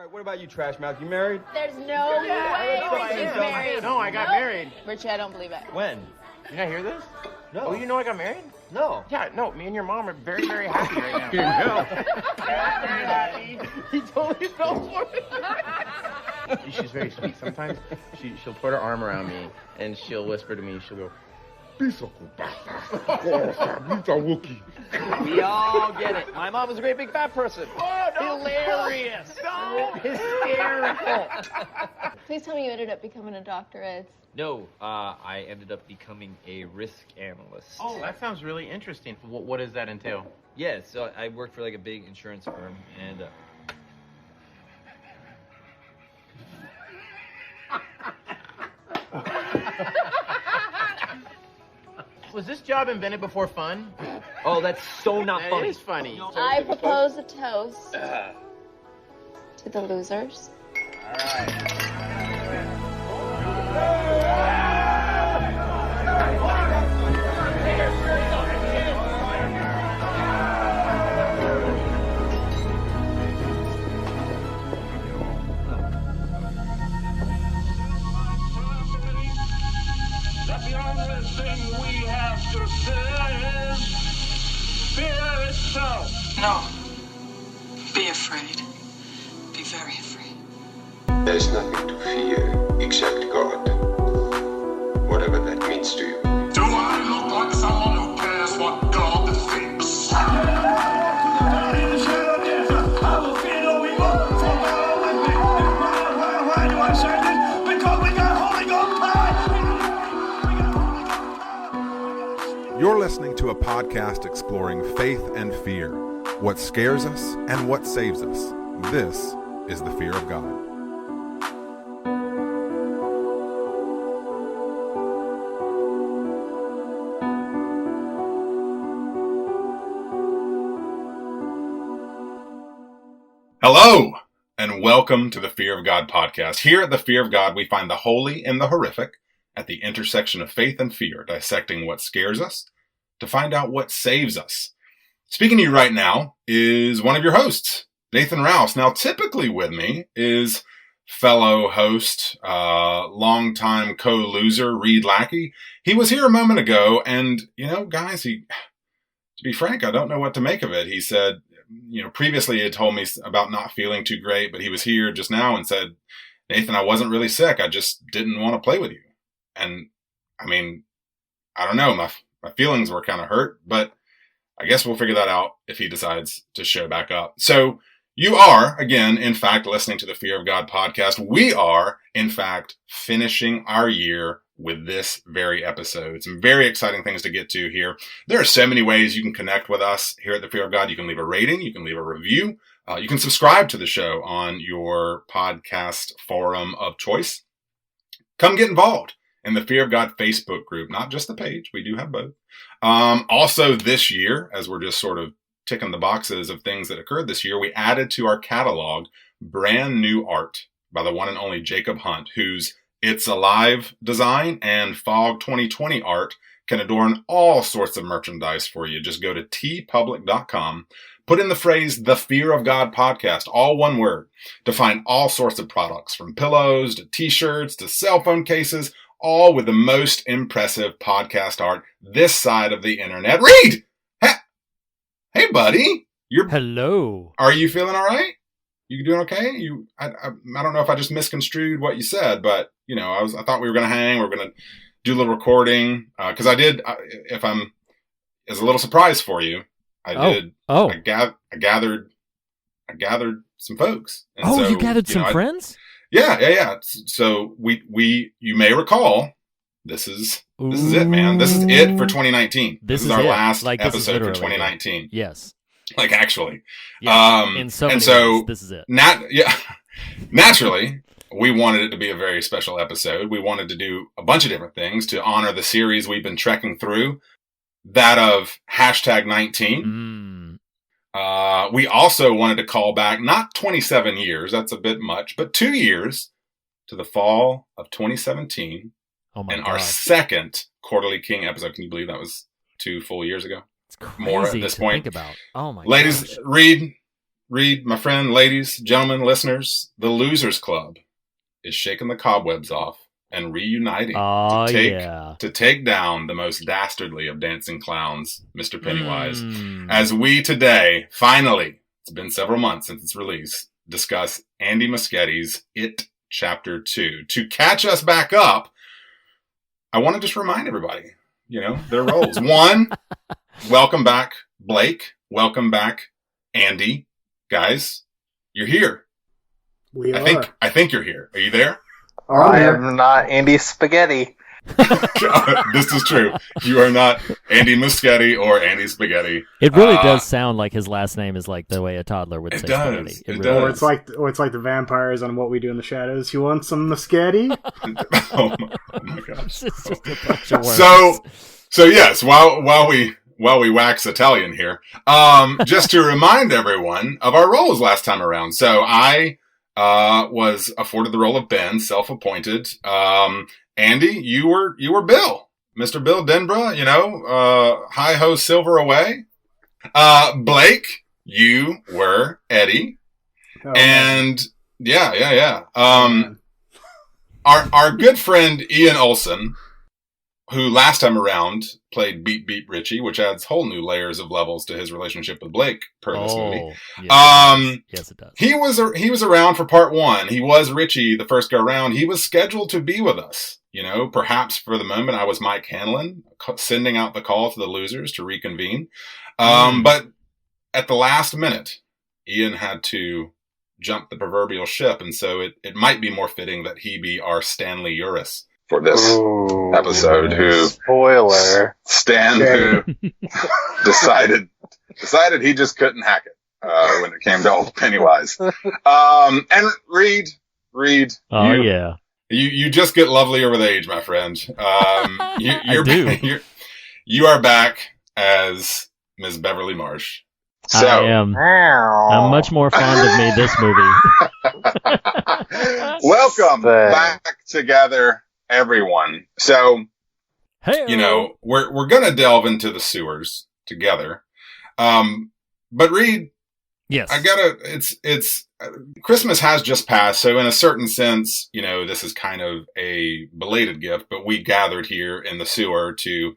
right, what about you, Trash Mouth? You married? There's no way Richie's married. No, I got married. Richie, I don't believe it. When? Did I hear this? No. Oh, you know I got married? No. Yeah, no, me and your mom are very, very happy right now. Very happy. He totally fell for it. She's very sweet. Sometimes she'll put her arm around me and she'll whisper to me, she'll go, We all get it. My mom was a great big fat person. oh, no, hilarious. No. Hysterical. Please tell me you ended up becoming a doctor, Ed. No, I ended up becoming a risk analyst. Oh, that sounds really interesting. What does that entail? Yeah, so I worked for like a big insurance firm, and Was this job invented before fun? oh, that's so not That funny. is funny. I propose a toast to the losers. All right. The only thing we have to fear is fear itself. No. Be afraid. Be very afraid. There's nothing to fear except God. Whatever that means to you. Do I look like someone who cares what God thinks? Why do I say this? Because we got Holy Ghost power! You're listening to a podcast exploring faith and fear, what scares us and what saves us. This is the fear of God. Hello, and welcome to the Fear of God podcast. Here at the Fear of God, we find the holy and the horrific at the intersection of faith and fear, dissecting what scares us to find out what saves us. Speaking to you right now is one of your hosts, Nathan Rouse. Now, typically with me is fellow host, longtime co-loser, Reed Lackey. He was here a moment ago, and, guys, to be frank, I don't know what to make of it. He said, previously he had told me about not feeling too great, but he was here just now and said, Nathan, I wasn't really sick. I just didn't want to play with you. And I don't know. My feelings were kind of hurt, but I guess we'll figure that out if he decides to show back up. So you are, again, in fact, listening to the Fear of God podcast. We are, in fact, finishing our year with this very episode. Some very exciting things to get to here. There are so many ways you can connect with us here at the Fear of God. You can leave a rating. You can leave a review. You can subscribe to the show on your podcast forum of choice. Come get involved in the Fear of God Facebook group, not just the page. We do have both. Also this year, as we're just sort of ticking the boxes of things that occurred this year, we added to our catalog brand new art by the one and only Jacob Hunt, whose It's Alive design and Fog 2020 art can adorn all sorts of merchandise for you. Just go to tpublic.com, put in the phrase, The Fear of God Podcast, all one word, to find all sorts of products, from pillows to t-shirts to cell phone cases, all with the most impressive podcast art this side of the internet. Reed! Hey, buddy. Hello. Are you feeling all right? You doing okay? I don't know if I just misconstrued what you said, but I thought we were going to hang. We were going to do a little recording because if I'm as a little surprise for you, I gathered some folks. And so, you gathered some friends? Yeah. So you may recall, this is it, man. This is it for 2019. This is our last episode for 2019. It. Yes. Like actually. Yes. In so many ways, this is it. Naturally, we wanted it to be a very special episode. We wanted to do a bunch of different things to honor the series we've been trekking through, that of #19. We also wanted to call back, not 27 years, that's a bit much, but 2 years to the fall of 2017. Oh my God. Our second Quarterly King episode. Can you believe that was 2 full years ago? It's crazy more at this to point. Think about. Oh my Ladies, gosh. Reed, Reed, my friend, ladies, gentlemen, listeners, the Losers Club is shaking the cobwebs off and reuniting to take down the most dastardly of dancing clowns, Mr. Pennywise, as we today, finally, it's been several months since its release, discuss Andy Muschietti's It Chapter 2. To catch us back up, I want to just remind everybody, their roles. One, welcome back, Blake. Welcome back, Andy. Guys, you're here. I think you're here. Are you there? I am not Andy Spaghetti. This is true. You are not Andy Muschietti or Andy Spaghetti. It really does sound like his last name is like the way a toddler would say spaghetti. It does. Or it's like the vampires on What We Do in the Shadows. You want some Muschietti? Oh my gosh. It's just a bunch of words. So yes, while we wax Italian here, just to remind everyone of our roles last time around. So I was afforded the role of Ben, self-appointed. Andy, you were Bill, Mr. Bill Denborough, hi-ho silver away. Blake, you were Eddie. And yeah. Our good friend Ian Olsen, who last time around played Beep Beep Richie, which adds whole new layers of levels to his relationship with Blake per this movie. Yes, it does. He was around for part one. He was Richie the first go around. He was scheduled to be with us. Perhaps for the moment I was Mike Hanlon, sending out the call to the losers to reconvene. But at the last minute, Ian had to jump the proverbial ship, and so it might be more fitting that he be our Stanley Uris for this episode. Who decided he just couldn't hack it when it came to old Pennywise. And Reed. Oh yeah. You just get lovelier with age, my friend. You are back as Ms. Beverly Marsh. So, I am. I'm much more fond of me this movie. Welcome back together, everyone. So, we're gonna delve into the sewers together. But Reed, yes, it's Christmas has just passed, so in a certain sense, this is kind of a belated gift, but we gathered here in the sewer to,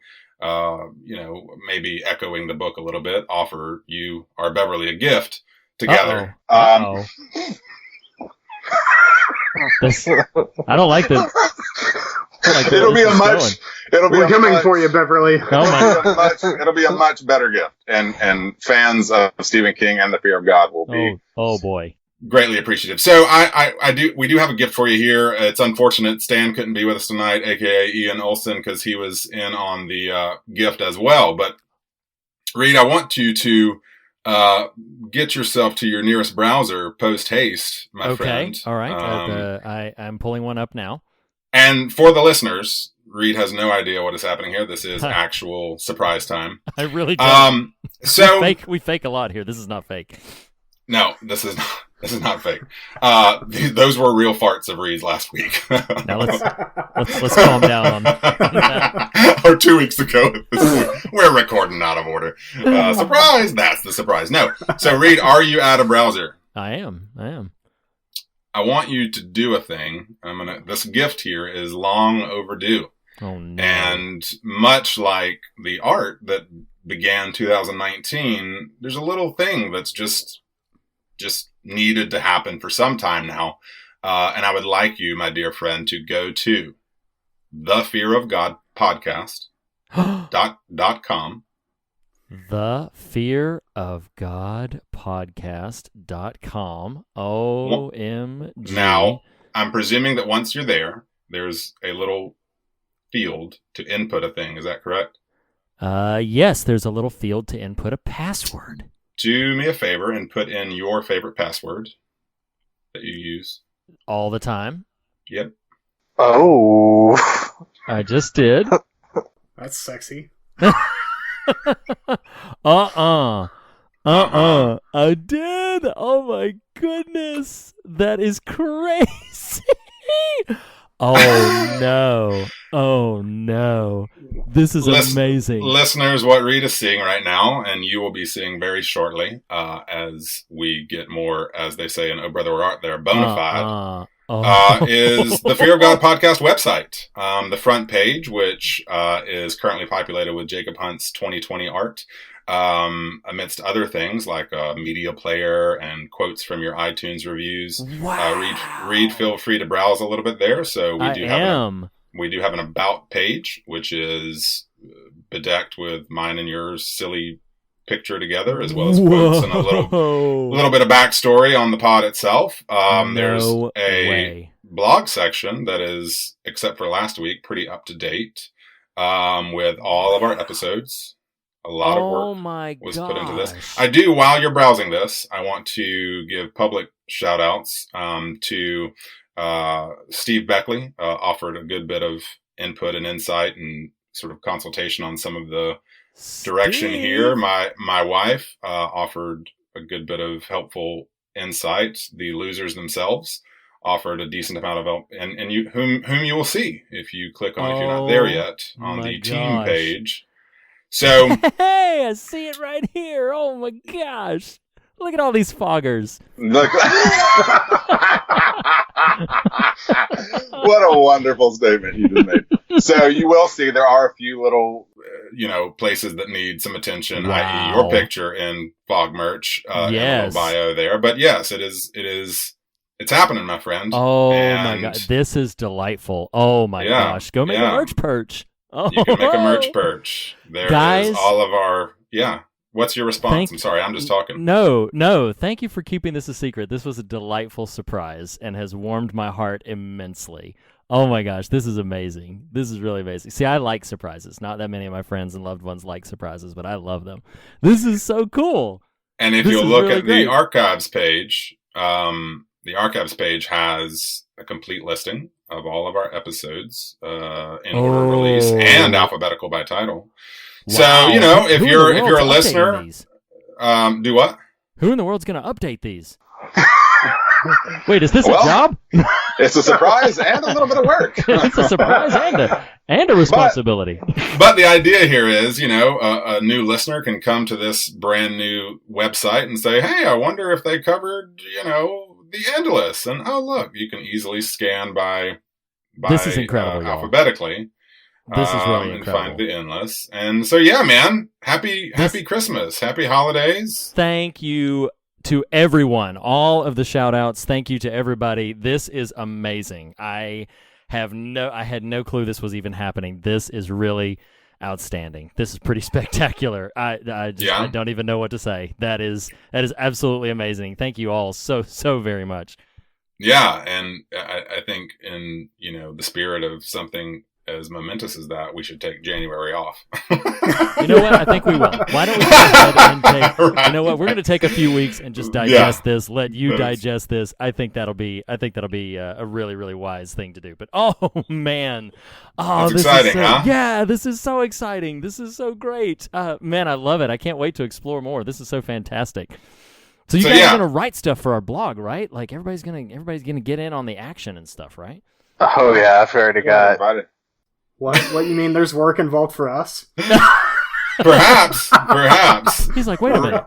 maybe echoing the book a little bit, offer you, our Beverly, a gift together. I don't like this. We're coming for you, Beverly. It'll be a much better gift, and fans of Stephen King and the Fear of God will be. Oh boy. Greatly appreciative. So we do have a gift for you here. It's unfortunate Stan couldn't be with us tonight, aka Ian Olsen, because he was in on the gift as well. But Reed, I want you to get yourself to your nearest browser post haste, my friend. Okay, all right. I'm pulling one up now. And for the listeners, Reed has no idea what is happening here. This is actual surprise time. I really don't. So we fake a lot here. This is not fake. No, this is not fake. Those were real farts of Reed's last week. Now let's calm down on that. Or 2 weeks ago. We're recording out of order. Surprise! That's the surprise. No. So Reed, are you at a browser? I am. I want you to do a thing. This gift here is long overdue. Oh no. And much like the art that began 2019, there's a little thing that's just needed to happen for some time now. And I would like you, my dear friend, to go to the Fear of God podcast.com. The Fear of God podcast.com. OMG. Now, I'm presuming that once you're there, there's a little field to input a thing. Is that correct? Yes, there's a little field to input a password. Do me a favor and put in your favorite password that you use. All the time? Yep. Oh. I just did. That's sexy. I did. Oh my goodness. That is crazy. Oh no. This is amazing. Listeners, what Reed is seeing right now, and you will be seeing very shortly, as we get more, as they say in Oh Brother Where Art Thou, bona fide, is the Fear of God podcast website. The front page, which is currently populated with Jacob Hunt's 2020 art, amidst other things like a media player and quotes from your iTunes reviews. Wow. Reed, feel free to browse a little bit there. So we do have an about page, which is bedecked with mine and yours silly picture together, as well as quotes and a little bit of backstory on the pod itself. There's a blog section that is, except for last week, pretty up to date, with all of our episodes. A lot of work was put into this. I do, while you're browsing this, I want to give public shout outs to Steve Beckley. Offered a good bit of input and insight and sort of consultation on some of the direction here. My wife offered a good bit of helpful insight. The losers themselves offered a decent amount of help, and you whom you will see if you click on, if you're not there yet, on the team page. So, hey, I see it right here. Oh my gosh. Look at all these foggers. Look. What a wonderful statement you just made. So you will see there are a few little, places that need some attention, i.e. your picture in fog merch, and a little bio there. But yes, it's happening, my friend. Oh my God. This is delightful. Oh my gosh. Go make a merch perch. Oh. You can make a merch perch. There is all of our, What's your response? I'm sorry, I'm just talking. No. Thank you for keeping this a secret. This was a delightful surprise and has warmed my heart immensely. Oh my gosh, this is amazing. This is really amazing. See, I like surprises. Not that many of my friends and loved ones like surprises, but I love them. This is so cool. And if you look at the archives page, the archives page has a complete listing of all of our episodes in order of release and alphabetical by title. Wow. So, if you're a listener, do what? Who in the world's going to update these? Wait, is this a job? It's a surprise and a little bit of work. It's a surprise and a responsibility. But the idea here is, a new listener can come to this brand new website and say, hey, I wonder if they covered, the Endless. And, oh, look, you can easily scan by this is incredible, alphabetically. This is really and incredible. Find the Endless. And so, man, happy Christmas. Happy holidays. Thank you to everyone. All of the shout outs. Thank you to everybody. This is amazing. I had no clue this was even happening. This is really outstanding. This is pretty spectacular. I don't even know what to say. That is absolutely amazing. Thank you all so very much. Yeah, and I think in the spirit of something as momentous as that, we should take January off. You know what? I think we will. Why don't we go ahead and take? Right. You know what? We're going to take a few weeks and just digest this. Let you digest this. I think that'll be a really, really wise thing to do. But oh man, it's exciting, huh? Yeah, this is so exciting. This is so great. Man, I love it. I can't wait to explore more. This is so fantastic. So you guys are going to write stuff for our blog, right? Like everybody's gonna get in on the action and stuff, right? Oh yeah, I've already got. What you mean? There's work involved for us? Perhaps. He's like, wait a minute.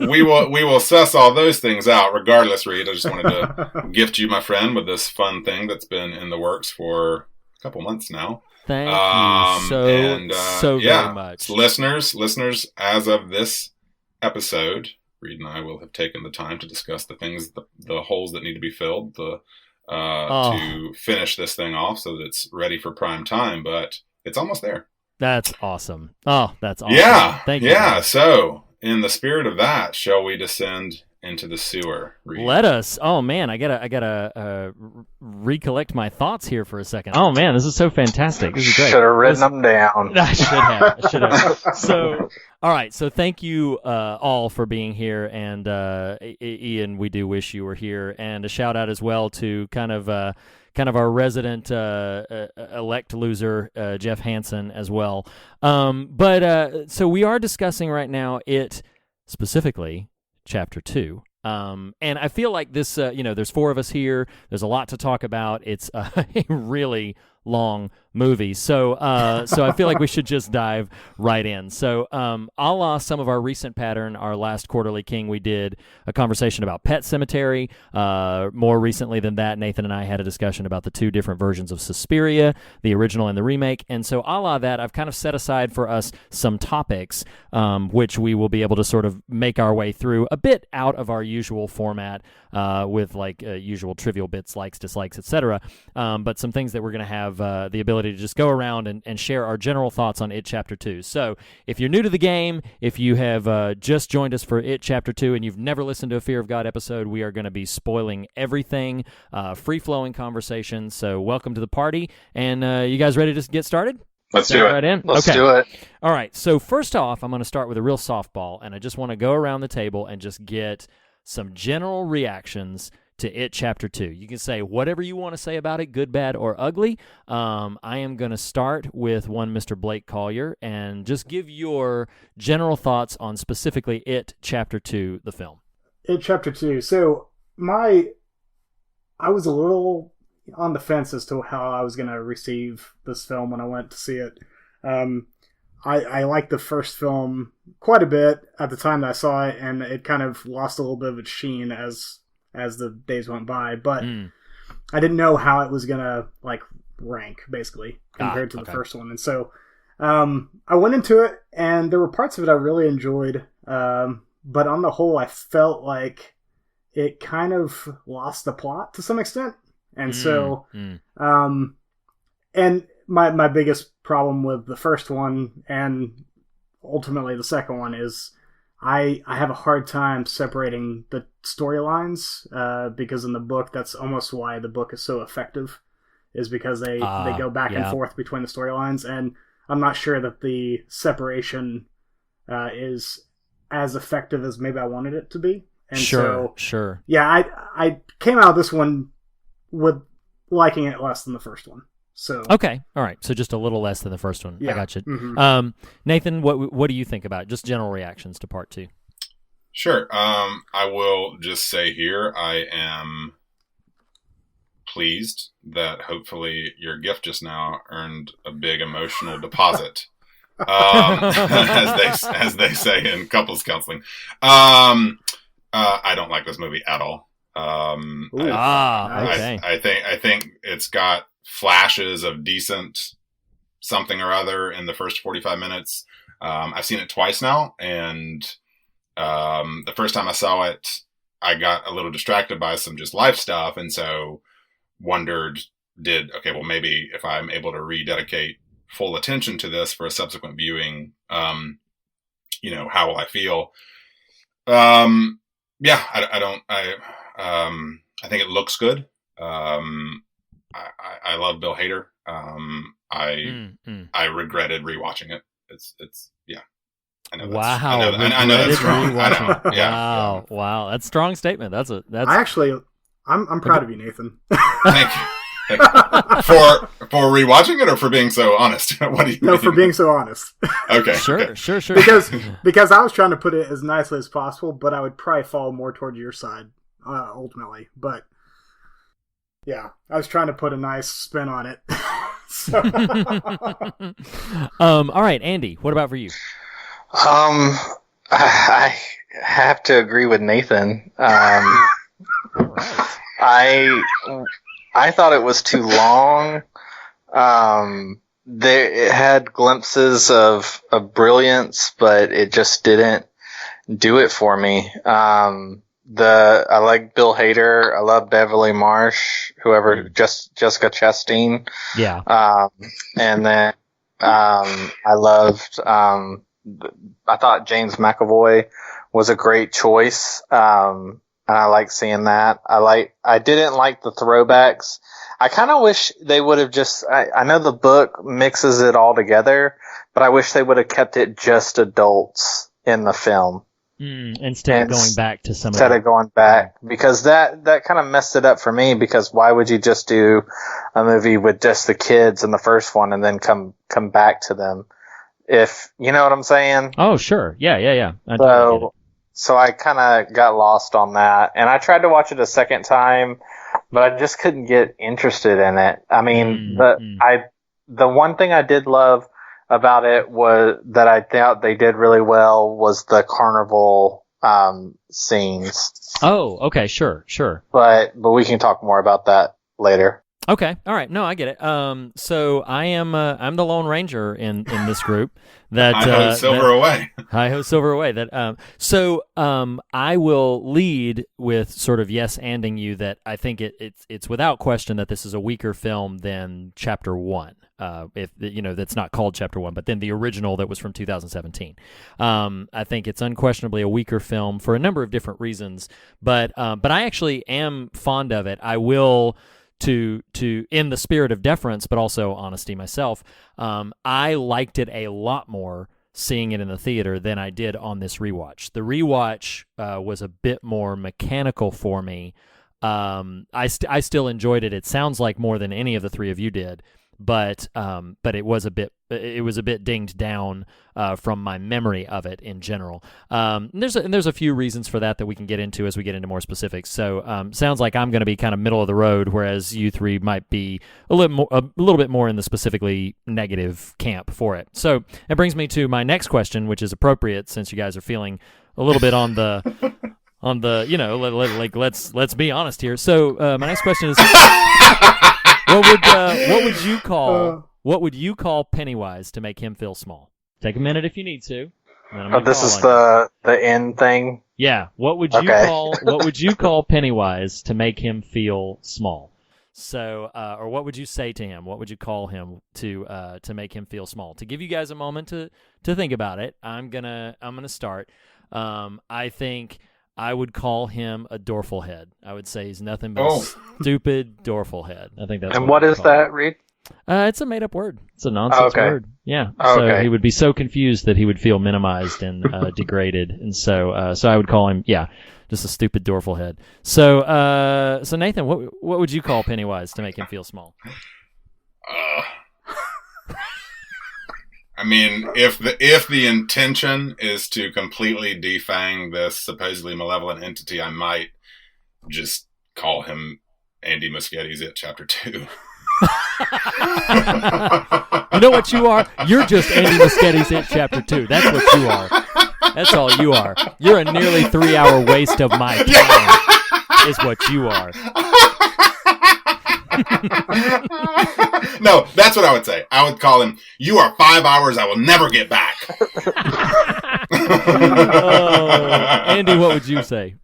We will suss all those things out. Regardless, Reed, I just wanted to gift you, my friend, with this fun thing that's been in the works for a couple months now. Thank you so very much, listeners. As of this episode, Reed and I will have taken the time to discuss the things, the holes that need to be filled, to finish this thing off so that it's ready for prime time, but it's almost there. That's awesome. Oh, that's awesome. Yeah. Thank you. Yeah. So in the spirit of that, shall we descend into the sewer? Reed? Let us. Oh man, I gotta recollect my thoughts here for a second. Oh man, this is so fantastic. This is great. Should have written them down. I should have. So, all right. So thank you all for being here, and Ian, we do wish you were here, and a shout out as well to kind of our resident elect loser, Jeff Hansen, as well. So we are discussing right now specifically Chapter 2. And I feel like this, there's 4 of us here. There's a lot to talk about. It's a really long movie. So I feel like we should just dive right in. So a la some of our recent pattern, our last Quarterly King, we did a conversation about Pet Sematary. More recently than that, Nathan and I had a discussion about the two different versions of Suspiria, the original and the remake. And so a la that, I've kind of set aside for us some topics, which we will be able to sort of make our way through a bit out of our usual format, with like usual trivial bits, likes, dislikes, etc. But some things that we're going to have the ability to just go around and share our general thoughts on It Chapter 2. So if you're new to the game, if you have just joined us for It Chapter 2 and you've never listened to a Fear of God episode, we are going to be spoiling everything, free-flowing conversation. So welcome to the party. And you guys ready to get started? Let's do it. Right in? Let's Okay. do it. All right. So first off, I'm going to start with a real softball, and I just want to go around the table and just get some general reactions to It Chapter 2. You can say whatever you want to say about it, good, bad, or ugly. I am going to start with one Mr. Blake Collier and just give your general thoughts on specifically It Chapter 2, the film. It Chapter 2. So I was a little on the fence as to how I was going to receive this film when I went to see it. I liked the first film quite a bit at the time that I saw it, and it kind of lost a little bit of its sheen as the days went by. But I didn't know how it was gonna like rank basically compared to the first one, and so I went into it, and there were parts of it I really enjoyed, but on the whole, I felt like it kind of lost the plot to some extent, and so and my biggest problem with the first one and ultimately the second one is I have a hard time separating the storylines, because in the book, that's almost why the book is so effective, is because they go back and forth between the storylines, and I'm not sure that the separation is as effective as maybe I wanted it to be. And Sure. Yeah, I came out of this one with liking it less than the first one. So Okay, all right. So just a little less than the first one. Yeah. I got you. Mm-hmm. Nathan, what do you think about it? Just general reactions to part 2? Sure. I will just say here, I am pleased that hopefully your gift just now earned a big emotional deposit, as they say in couples counseling. I don't like this movie at all. Okay. I think it's got flashes of decent something or other in the first 45 minutes. I've seen it twice now, and the first time I saw it, I got a little distracted by some just life stuff, and so wondered, maybe if I'm able to rededicate full attention to this for a subsequent viewing, how will I feel? I think it looks good. I love Bill Hader. I regretted rewatching it. It's I know that's, I know that's strong. Wow, that's a strong statement. That's I'm proud of you, Nathan. Thank you. For rewatching it or for being so honest? What do you mean? For being so honest. Okay. Sure. Because I was trying to put it as nicely as possible, but I would probably fall more towards your side ultimately. But yeah, I was trying to put a nice spin on it. All right, Andy, what about for you? I have to agree with Nathan. I thought it was too long. It had glimpses of brilliance, but it just didn't do it for me. I like Bill Hader. I love Beverly Marsh, Jessica Chastain. Yeah. And then, I loved, I thought James McAvoy was a great choice. And I like seeing that. I didn't like the throwbacks. I kind of wish they would have I know the book mixes it all together, but I wish they would have kept it just adults in the film. Instead of going back to some Instead of going back, because that kind of messed it up for me, because why would you just do a movie with just the kids in the first one and then come back to them? If, you know what I'm saying? Oh, sure. Yeah. So I kind of got lost on that, and I tried to watch it a second time, but I just couldn't get interested in it. I mean, the one thing I did love about it was that I thought they did really well was the carnival scenes. Oh, okay, sure. But we can talk more about that later. Okay, all right. No, I get it. So I'm the Lone Ranger in this group. That Hi-ho, silver away. Hi-ho, silver away. So I will lead with sort of yes-anding you that I think it's without question that this is a weaker film than Chapter 1. If that's not called Chapter 1, but then the original that was from 2017. I think it's unquestionably a weaker film for a number of different reasons, but I actually am fond of it. I will. To in the spirit of deference, but also honesty myself, I liked it a lot more seeing it in the theater than I did on this rewatch. The rewatch was a bit more mechanical for me. I still enjoyed it. It sounds like more than any of the three of you did, but it was a bit dinged down from my memory of it in general. There's a few reasons for that we can get into as we get into more specifics. So sounds like I'm going to be kind of middle of the road, whereas you three might be a little bit more in the specifically negative camp for it. So that brings me to my next question, which is appropriate since you guys are feeling a little bit on the let's be honest here. So my next question is. What would you call Pennywise to make him feel small? Take a minute if you need to. This is the end thing. Yeah. What would you call Pennywise to make him feel small? So, or what would you say to him? What would you call him to make him feel small? To give you guys a moment to think about it, I'm gonna start. I think I would call him a Dorflehead. I would say he's nothing but a stupid Dorflehead. I think that's. And what is that, Reed? It's a made-up word. It's a nonsense word. Yeah. So he would be so confused that he would feel minimized and degraded, and so I would call him, just a stupid Dorflehead. So Nathan, what would you call Pennywise to make him feel small? I mean, if the intention is to completely defang this supposedly malevolent entity, I might just call him Andy Muschietti's It Chapter 2. You know what you are? You're just Andy Muschietti's It Chapter 2. That's what you are. That's all you are. You're a nearly 3-hour waste of my time, is what you are. No, that's what I would say. I would call him, you are 5 hours I will never get back. Andy, what would you say?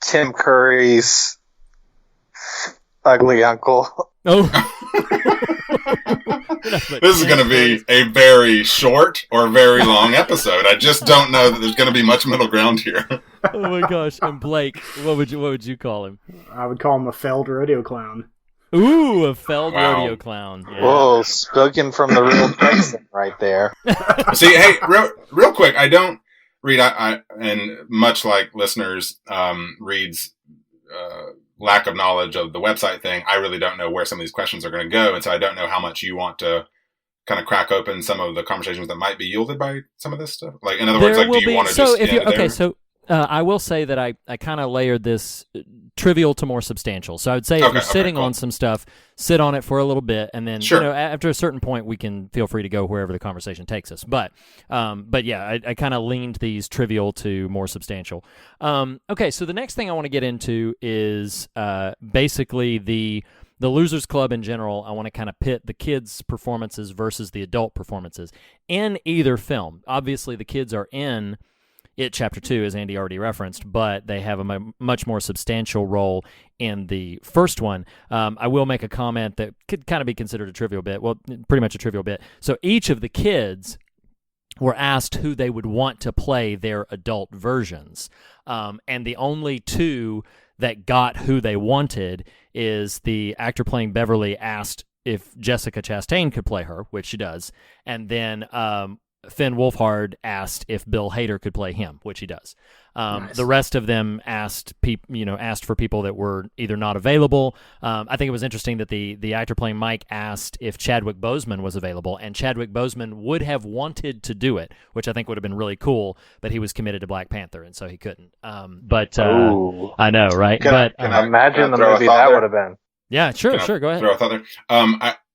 Tim Curry's ugly uncle. Oh. This is going to be a very short or very long episode. I just don't know that there's going to be much middle ground here. Oh my gosh! And Blake, what would you call him? I would call him a failed rodeo clown. Ooh, a failed rodeo clown. Yeah. Whoa, spoken from the real Texan right there. See, hey, real quick, I don't read. I and much like listeners, Reed's lack of knowledge of the website thing, I really don't know where some of these questions are going to go, and so I don't know how much you want to kind of crack open some of the conversations that might be yielded by some of this stuff. Like, in other words, like, do you want to just end it there? So I will say that I kind of layered this trivial to more substantial. So I would say if you're sitting on some stuff, sit on it for a little bit, and then after a certain point, we can feel free to go wherever the conversation takes us. But yeah, I kind of leaned these trivial to more substantial. Okay, so the next thing I want to get into is basically the Losers Club in general. I want to kind of pit the kids' performances versus the adult performances in either film. Obviously, the kids are in It Chapter 2, as Andy already referenced, but they have a much more substantial role in the first one. I will make a comment that could kind of be considered a trivial bit. Well, pretty much a trivial bit. So each of the kids were asked who they would want to play their adult versions. And the only two that got who they wanted is the actor playing Beverly asked if Jessica Chastain could play her, which she does, and then Finn Wolfhard asked if Bill Hader could play him, which he does. Nice. The rest of them asked for people that were either not available. I think it was interesting that the actor playing Mike asked if Chadwick Boseman was available, and Chadwick Boseman would have wanted to do it, which I think would have been really cool, but he was committed to Black Panther, and so he couldn't. I know, right? Can I imagine the movie that would have been. Yeah, sure, go ahead. Throw a thought there.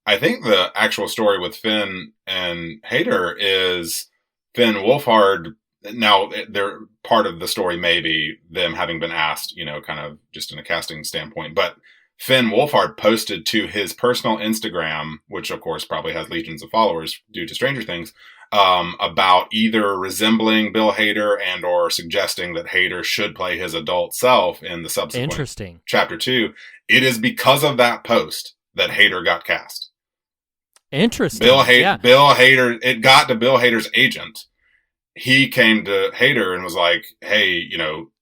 I think the actual story with Finn and Hader is Finn Wolfhard. Now, they're part of the story, maybe them having been asked, kind of just in a casting standpoint. But Finn Wolfhard posted to his personal Instagram, which of course probably has legions of followers due to Stranger Things, about either resembling Bill Hader and or suggesting that Hader should play his adult self in the subsequent Chapter 2. It is because of that post that Hader got cast. Interesting. Bill Hader, it got to Bill Hader's agent. He came to Hader and was like, hey,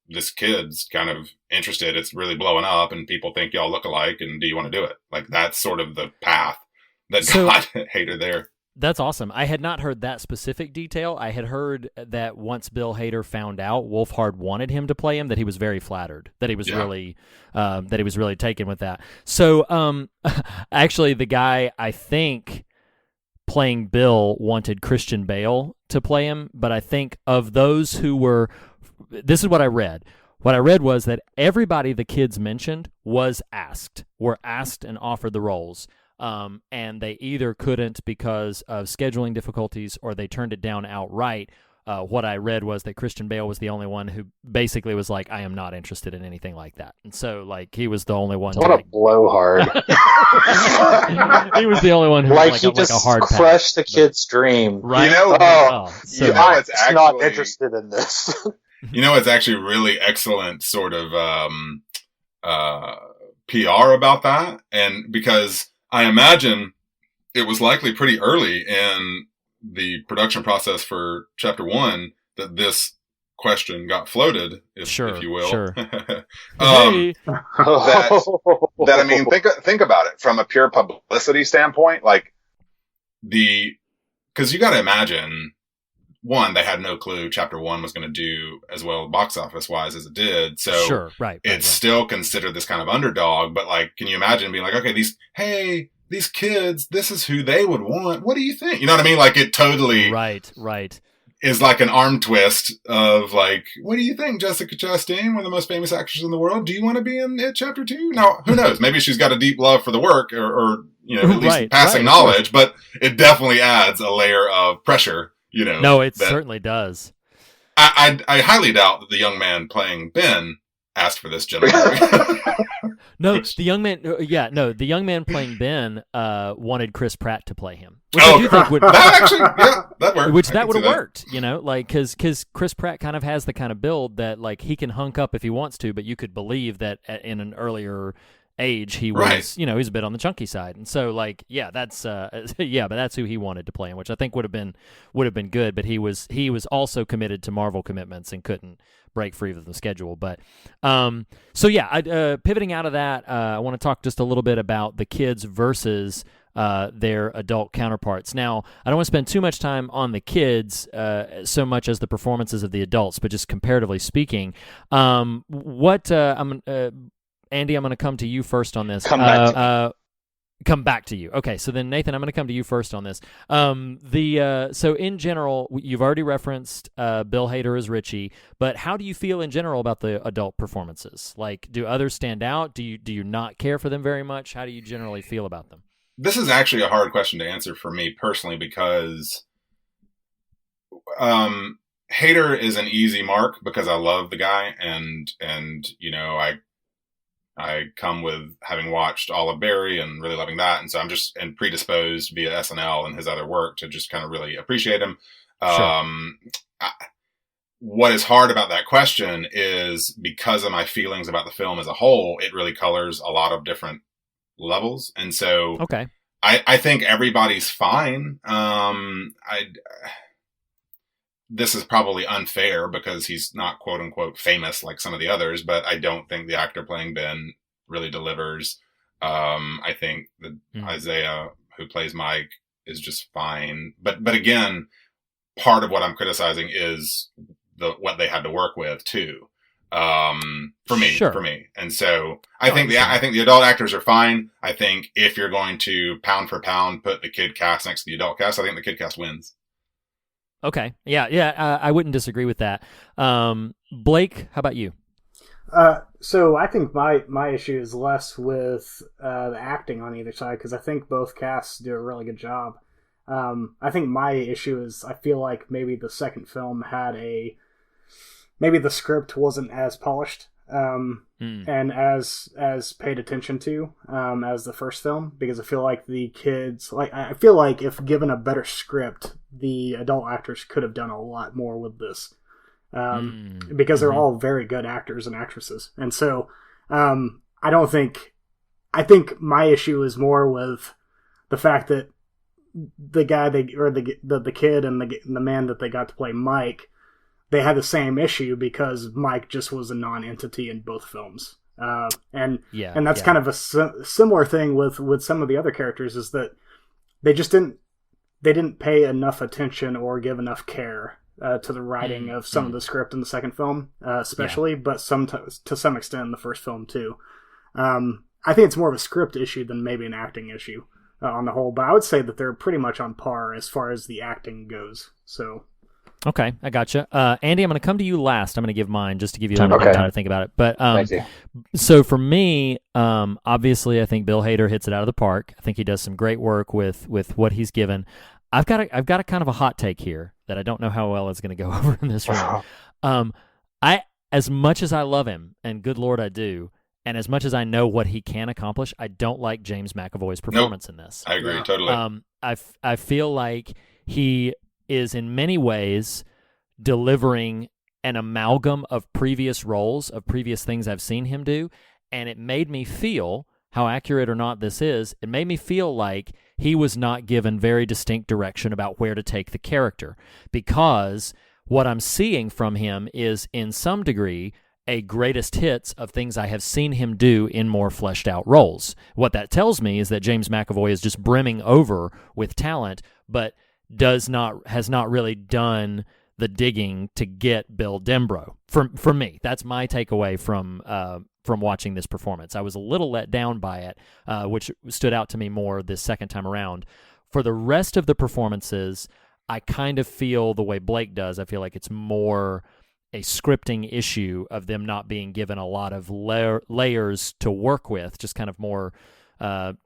this kid's kind of interested. It's really blowing up and people think y'all look alike. And do you want to do it? Like, that's sort of the path that got Hader there. That's awesome. I had not heard that specific detail. I had heard that once Bill Hader found out Wolfhard wanted him to play him, that he was very flattered, that he was really taken with that. So, actually, the guy I think playing Bill wanted Christian Bale to play him, but I think of those who were, this is what I read. What I read was that everybody the kids mentioned were asked and offered the roles. And they either couldn't because of scheduling difficulties or they turned it down outright. What I read was that Christian Bale was the only one who basically was like, I am not interested in anything like that. And so, like, he was the only one. What a blowhard. He was the only one who he was just a hard crushed the kid's dream. Right? It's actually not interested in this. It's actually really excellent sort of PR about that. And because I imagine it was likely pretty early in the production process for Chapter 1 that this question got floated, if you will. Sure. Think about it from a pure publicity standpoint. Like, because you got to imagine, one, they had no clue Chapter 1 was going to do as well box office wise as it did. So it's still considered this kind of underdog. But like, can you imagine being like, okay, these kids, this is who they would want. What do you think? You know what I mean? Like, it totally right is like an arm twist of like, what do you think, Jessica Chastain, one of the most famous actors in the world? Do you want to be in it Chapter 2? Now, who knows? Maybe she's got a deep love for the work or at least passing knowledge, but it definitely adds a layer of pressure. No, it certainly does. I highly doubt that the young man playing Ben asked for this gentleman. No, the young man. The young man playing Ben wanted Chris Pratt to play him. Which I do think would that actually, that worked. Which that would have worked, like because Chris Pratt kind of has the kind of build that like he can hunk up if he wants to, but you could believe that in an earlier age he was, he's a bit on the chunky side, and so like that's but that's who he wanted to play him, which I think would have been good, but he was also committed to Marvel commitments and couldn't break free of the schedule. But pivoting out of that, I want to talk just a little bit about the kids versus their adult counterparts. Now, I don't want to spend too much time on the kids so much as the performances of the adults, but just comparatively speaking, Andy, I'm going to come to you first on this. Come back to you. Okay, so then Nathan, I'm going to come to you first on this. So in general, you've already referenced Bill Hader as Richie, but how do you feel in general about the adult performances? Like, do others stand out? Do you not care for them very much? How do you generally feel about them? This is actually a hard question to answer for me personally because Hader is an easy mark because I love the guy and I come with having watched all of Barry and really loving that. And so I'm just predisposed via SNL and his other work to just kind of really appreciate him. Sure. What is hard about that question is because of my feelings about the film as a whole, it really colors a lot of different levels. And so I think everybody's fine. This is probably unfair because he's not quote unquote famous like some of the others, but I don't think the actor playing Ben really delivers. I think that Isaiah, who plays Mike, is just fine. But again, part of what I'm criticizing is what they had to work with too. For me. And so I think the adult actors are fine. I think if you're going to pound for pound put the kid cast next to the adult cast, I think the kid cast wins. Okay. Yeah. I wouldn't disagree with that. Blake, how about you? So I think my issue is less with the acting on either side, because I think both casts do a really good job. I think my issue is I feel like maybe the second film maybe the script wasn't as polished and as paid attention to as the first film, because I feel like the kids, I feel like if given a better script, the adult actors could have done a lot more with this. Because they're all very good actors and actresses. And so, I think my issue is more with the fact that the guy the kid and the man that they got to play Mike, they had the same issue because Mike just was a non-entity in both films. And that's kind of a similar thing with some of the other characters, is that they just didn't pay enough attention or give enough care to the writing of some of the script in the second film, especially, but to some extent in the first film too. I think it's more of a script issue than maybe an acting issue on the whole, but I would say that they're pretty much on par as far as the acting goes. So, okay, I gotcha. Andy, I'm going to come to you last. I'm going to give mine just to give you a little bit of time to think about it. But Thank you. So for me, obviously, I think Bill Hader hits it out of the park. I think he does some great work with what he's given. I've got a kind of a hot take here that I don't know how well it's going to go over in this room. As much as I love him, and good Lord I do, and as much as I know what he can accomplish, I don't like James McAvoy's performance in this. I agree totally. I feel like he is in many ways delivering an amalgam of previous roles, of previous things I've seen him do, and it made me feel, how accurate or not this is, it made me feel like he was not given very distinct direction about where to take the character, because what I'm seeing from him is, in some degree, a greatest hits of things I have seen him do in more fleshed out roles. What that tells me is that James McAvoy is just brimming over with talent, but has not really done the digging to get Bill Denbrough. For me, that's my takeaway from watching this performance. I was a little let down by it, which stood out to me more this second time around. For the rest of the performances, I kind of feel the way Blake does. I feel like it's more a scripting issue of them not being given a lot of layers to work with, just kind of more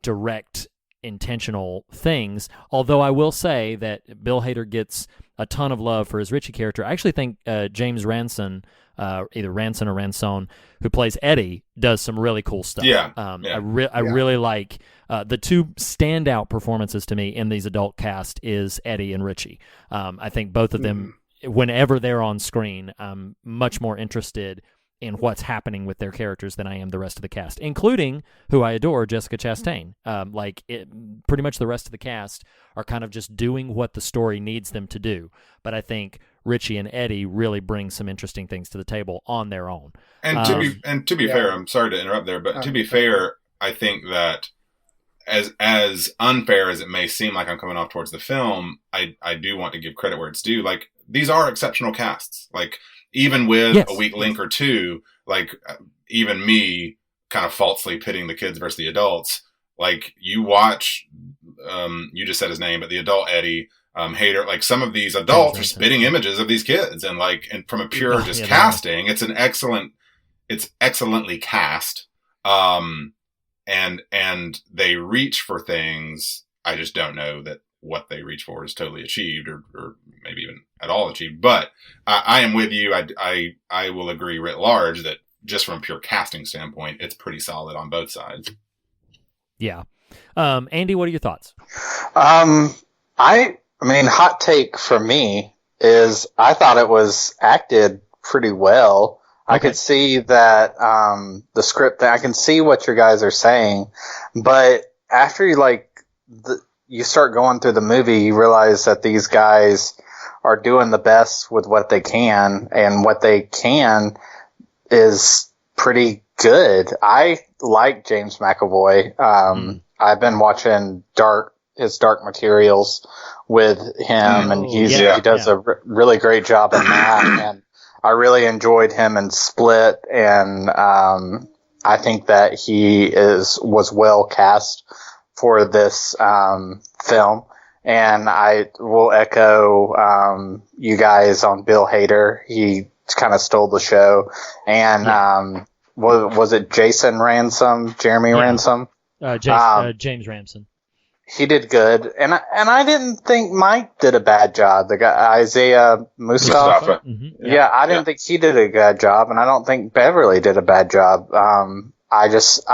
direct, intentional things. Although I will say that Bill Hader gets a ton of love for his Richie character. I actually think James Ranson, either Ranson or Ransone, who plays Eddie, does some really cool stuff. I really like the two standout performances to me in these adult cast is Eddie and Richie. I think both of them, whenever they're on screen, I'm much more interested in what's happening with their characters than I am the rest of the cast, including, who I adore, Jessica Chastain. Pretty much the rest of the cast are kind of just doing what the story needs them to do. But I think Richie and Eddie really bring some interesting things to the table on their own. And to be fair, I'm sorry to interrupt there, but to be fair, I think that as unfair as it may seem like I'm coming off towards the film, I do want to give credit where it's due. Like, these are exceptional casts. Like, even with a weak link or two, like, even me kind of falsely pitting the kids versus the adults, like, you watch, you just said his name, but the adult Eddie, Hader, like, some of these adults are spitting images of these kids, and from a pure casting, it's excellently cast. And they reach for things. I just don't know that what they reach for is totally achieved, or maybe even at all achieved. But I am with you. I will agree writ large that just from a pure casting standpoint, it's pretty solid on both sides. Yeah. Andy, what are your thoughts? I mean, hot take for me is I thought it was acted pretty well. Okay. I could see that the script, I can see what you guys are saying, but after you start going through the movie, you realize that these guys are doing the best with what they can, and what they can is pretty good. I like James McAvoy. I've been watching his Dark Materials with him, and he does a really great job in that. And I really enjoyed him in Split, and I think that he was well cast for this film. And I will echo you guys on Bill Hader. He kind of stole the show, and was it Jason Ransom, Jeremy Ransom? James Ramson. He did good, and I didn't think Mike did a bad job. The guy Isaiah Mustafa. Mm-hmm. Yeah, I didn't think he did a good job, and I don't think Beverly did a bad job. I just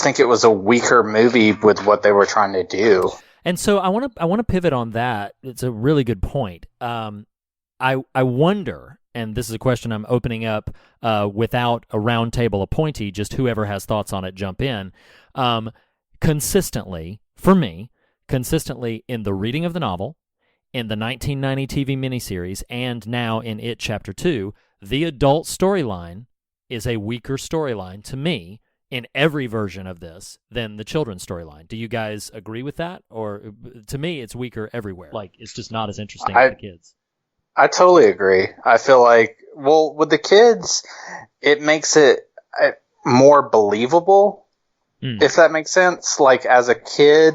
think it was a weaker movie with what they were trying to do. And so I want to pivot on that. It's a really good point. I wonder, and this is a question I'm opening up without a roundtable appointee, just whoever has thoughts on it, jump in. Consistently, for me, in the reading of the novel, in the 1990 TV miniseries, and now in It Chapter 2, the adult storyline is a weaker storyline to me in every version of this than the children's storyline. Do you guys agree with that? Or to me, it's weaker everywhere. Like, it's just not as interesting for the kids. I totally agree. I feel like, well, with the kids, it makes it more believable. If that makes sense. Like, as a kid,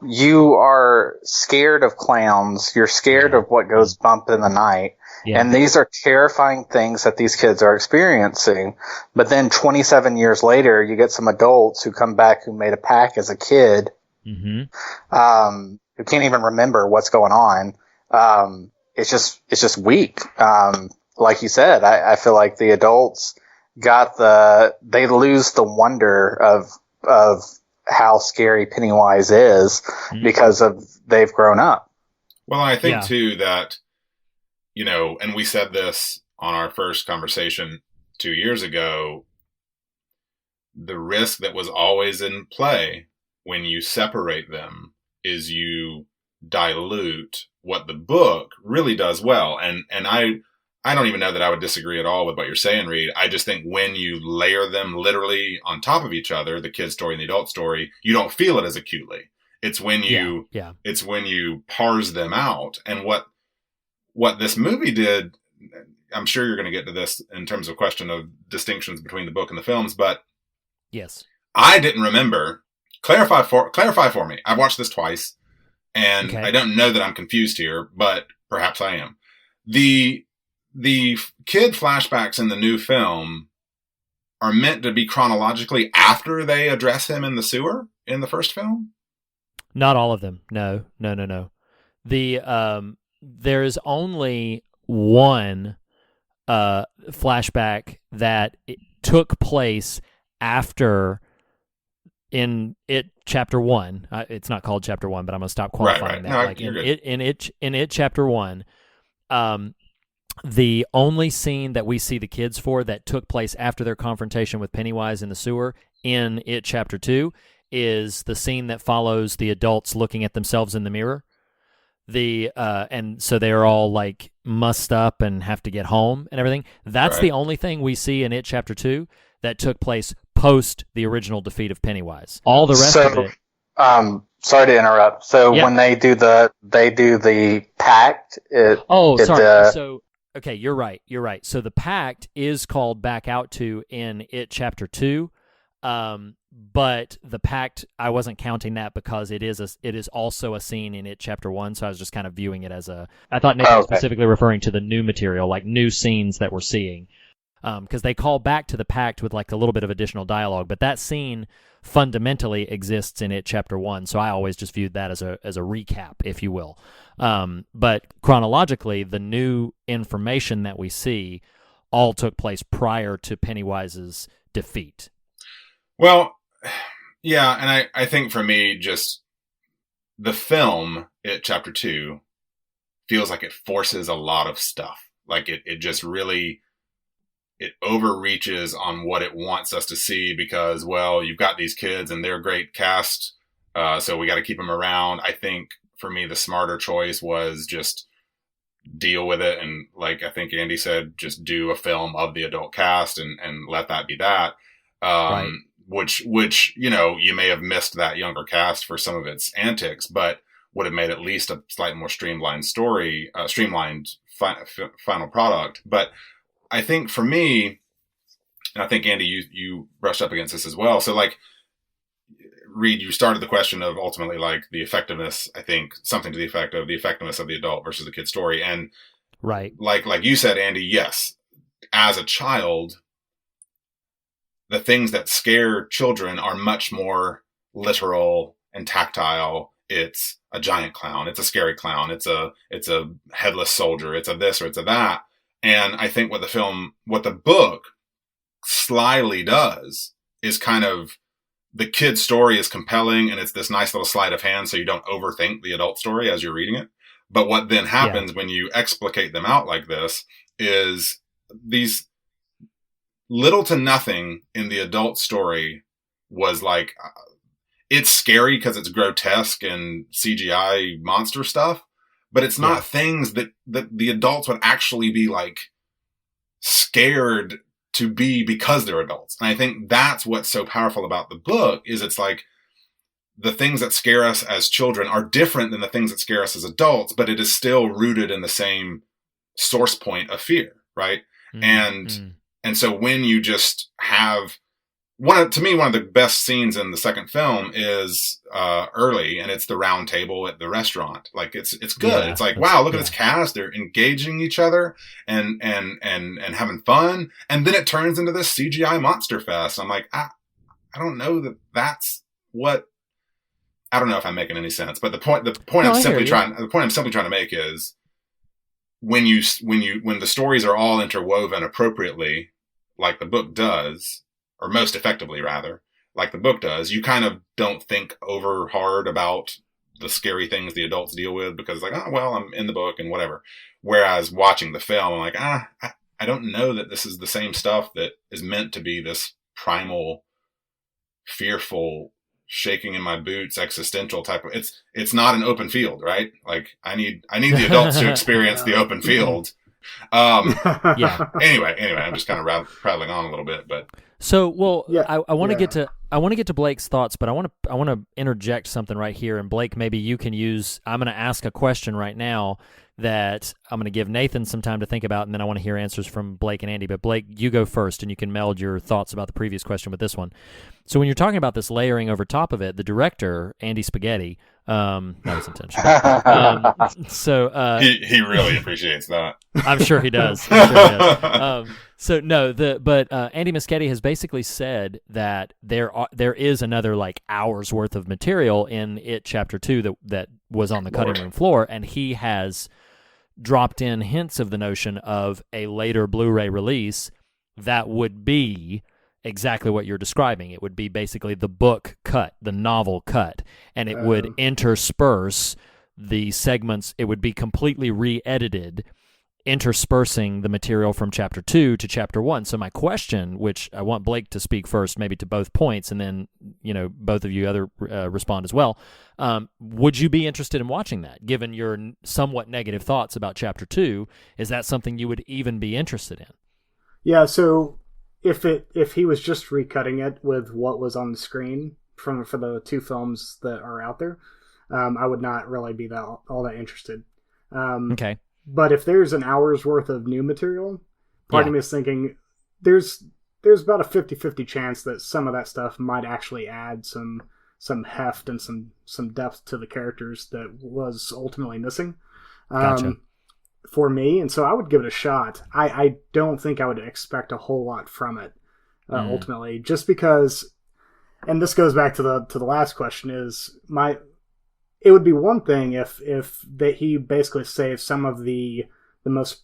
you are scared of clowns. You're scared of what goes bump in the night. Yeah. And these are terrifying things that these kids are experiencing. But then 27 years later, you get some adults who come back who made a pact as a kid, who can't even remember what's going on. It's just weak. Like you said, I feel like the adults they lose the wonder of how scary Pennywise is because they've grown up. Well, I think too that, and we said this on our first conversation 2 years ago, the risk that was always in play when you separate them is you dilute what the book really does well. And I don't even know that I would disagree at all with what you're saying, Reed. I just think when you layer them literally on top of each other, the kid story and the adult story, you don't feel it as acutely. It's when you it's when you parse them out. And what this movie did, I'm sure you're going to get to this in terms of question of distinctions between the book and the films, but yes, I didn't remember. Clarify for me. I've watched this twice, and I don't know that I'm confused here, but perhaps I am. The kid flashbacks in the new film are meant to be chronologically after they address him in the sewer in the first film? Not all of them. No. There is only one flashback that took place after in It Chapter 1. It's not called Chapter 1, but I'm going to stop qualifying that. No, like in It Chapter 1, the only scene that we see the kids for that took place after their confrontation with Pennywise in the sewer in It Chapter 2 is the scene that follows the adults looking at themselves in the mirror. And so they're all like mussed up and have to get home and everything. That's the only thing we see in It Chapter 2 that took place post the original defeat of Pennywise. All the rest of it. Sorry to interrupt. So when they do the pact, okay, you're right. So the pact is called Back Out To in It Chapter 2, but the pact, I wasn't counting that because it is also a scene in It Chapter 1, so I was just kind of viewing it as I thought Nick was specifically referring to the new material, like new scenes that we're seeing, because they call back to the pact with like a little bit of additional dialogue, but that scene fundamentally exists in It Chapter 1, so I always just viewed that as a recap, if you will. But chronologically, the new information that we see all took place prior to Pennywise's defeat. Well, yeah, and I think for me, just the film, It Chapter 2, feels like it forces a lot of stuff. Like it just really, it overreaches on what it wants us to see because, well, you've got these kids and they're a great cast, so we got to keep them around. I think for me, the smarter choice was just deal with it. And like I think Andy said, just do a film of the adult cast and let that be that. Right. Which, you may have missed that younger cast for some of its antics, but would have made at least a slightly more streamlined story, streamlined final product. But I think for me, and I think Andy, you brushed up against this as well. So like, Reed, you started the question of ultimately like the effectiveness, I think something to the effect of the effectiveness of the adult versus the kid story. And right. Like you said, Andy, yes, as a child, the things that scare children are much more literal and tactile. It's a giant clown. It's a scary clown. It's a headless soldier. It's a this or it's a that. And I think what the book slyly does is kind of, the kid's story is compelling and it's this nice little sleight of hand so you don't overthink the adult story as you're reading it. But what then happens when you explicate them out like this is these little to nothing in the adult story was like, it's scary because it's grotesque and CGI monster stuff, but it's not things that the adults would actually be like scared to be because they're adults. And I think that's what's so powerful about the book is it's like the things that scare us as children are different than the things that scare us as adults, but it is still rooted in the same source point of fear. Right. And so when you just have one of the best scenes in the second film is early, and it's the round table at the restaurant. Like it's good. Yeah, it's like, wow, look at this cast. They're engaging each other and having fun. And then it turns into this CGI monster fest. I'm like, I don't know that's what, I don't know if I'm making any sense, but the point I'm simply trying to make is when the stories are all interwoven appropriately, like the book does, or most effectively rather, like the book does, you kind of don't think over hard about the scary things the adults deal with because it's like, oh, well, I'm in the book and whatever. Whereas watching the film, I'm like, I don't know that this is the same stuff that is meant to be this primal, fearful, shaking in my boots, existential type of, it's not an open field, right? Like I need the adults to experience the open field. Anyway, I'm just kind of prattling on a little bit, but so I want to get to Blake's thoughts, but I want to interject something right here, and Blake, maybe you can use. I'm going to ask a question right now that I'm going to give Nathan some time to think about, and then I want to hear answers from Blake and Andy. But Blake, you go first, and you can meld your thoughts about the previous question with this one. So when you're talking about this layering over top of it, the director, Andy Spaghetti, that was intentional. He really appreciates that. I'm sure he does. But Andy Muschietti has basically said that there is another like hour's worth of material in It Chapter 2 that was on the cutting room floor, and he has dropped in hints of the notion of a later Blu-ray release that would be exactly what you're describing. It would be basically the book cut, the novel cut, and it would intersperse the segments. It would be completely re-edited, interspersing the material from Chapter 2 to Chapter 1. So my question, which I want Blake to speak first, maybe to both points, and then both of you other respond as well. Would you be interested in watching that, given your somewhat negative thoughts about Chapter 2? Is that something you would even be interested in? Yeah, so if he was just recutting it with what was on the screen for the two films that are out there, I would not really be all that interested. Okay. But if there's an hour's worth of new material, part of me is thinking there's about a 50-50 chance that some of that stuff might actually add some heft and some depth to the characters that was ultimately missing. Gotcha. For me, and so I would give it a shot. I don't think I would expect a whole lot from it ultimately, just because, and this goes back to the last question, is it would be one thing if he basically saved some of the most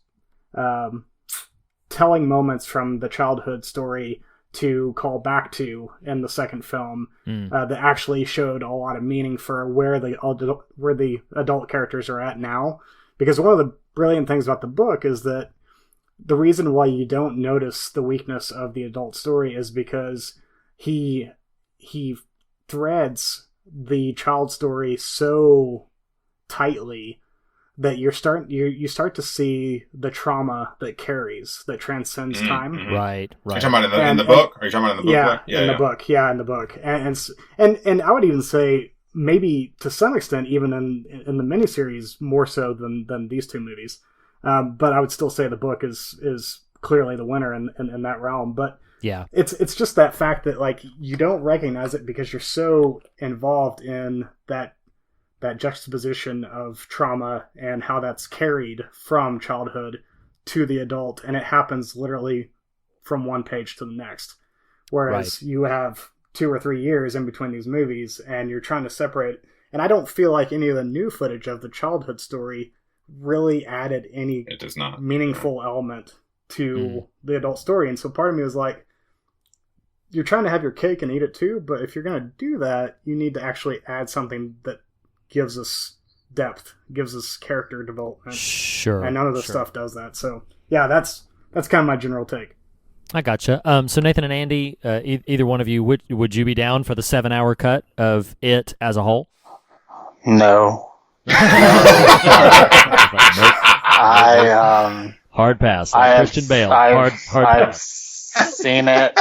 telling moments from the childhood story to call back to in the second film that actually showed a lot of meaning for where the adult characters are at now. Because one of the brilliant things about the book is that the reason why you don't notice the weakness of the adult story is because he threads the child story so tightly that you start to see the trauma that transcends time. Right. Are you talking about in the book? Are you talking about in the book? In the book. And I would even say maybe to some extent even in the miniseries more so than these two movies. But I would still say the book is clearly the winner in that realm. But yeah, it's just that fact that like you don't recognize it because you're so involved in that juxtaposition of trauma and how that's carried from childhood to the adult, and it happens literally from one page to the next. Whereas you have 2 or 3 years in between these movies, and you're trying to separate. And I don't feel like any of the new footage of the childhood story really added any it does not meaningful element to the adult story. And so part of me was like, you're trying to have your cake and eat it too, but if you're going to do that, you need to actually add something that gives us depth, gives us character development. Sure. And none of this stuff does that. So yeah, that's kind of my general take. I gotcha. So Nathan and Andy, either one of you, would you be down for the 7-hour cut of it as a whole? No. Hard pass. Christian Bale. Hard I've pass. seen it.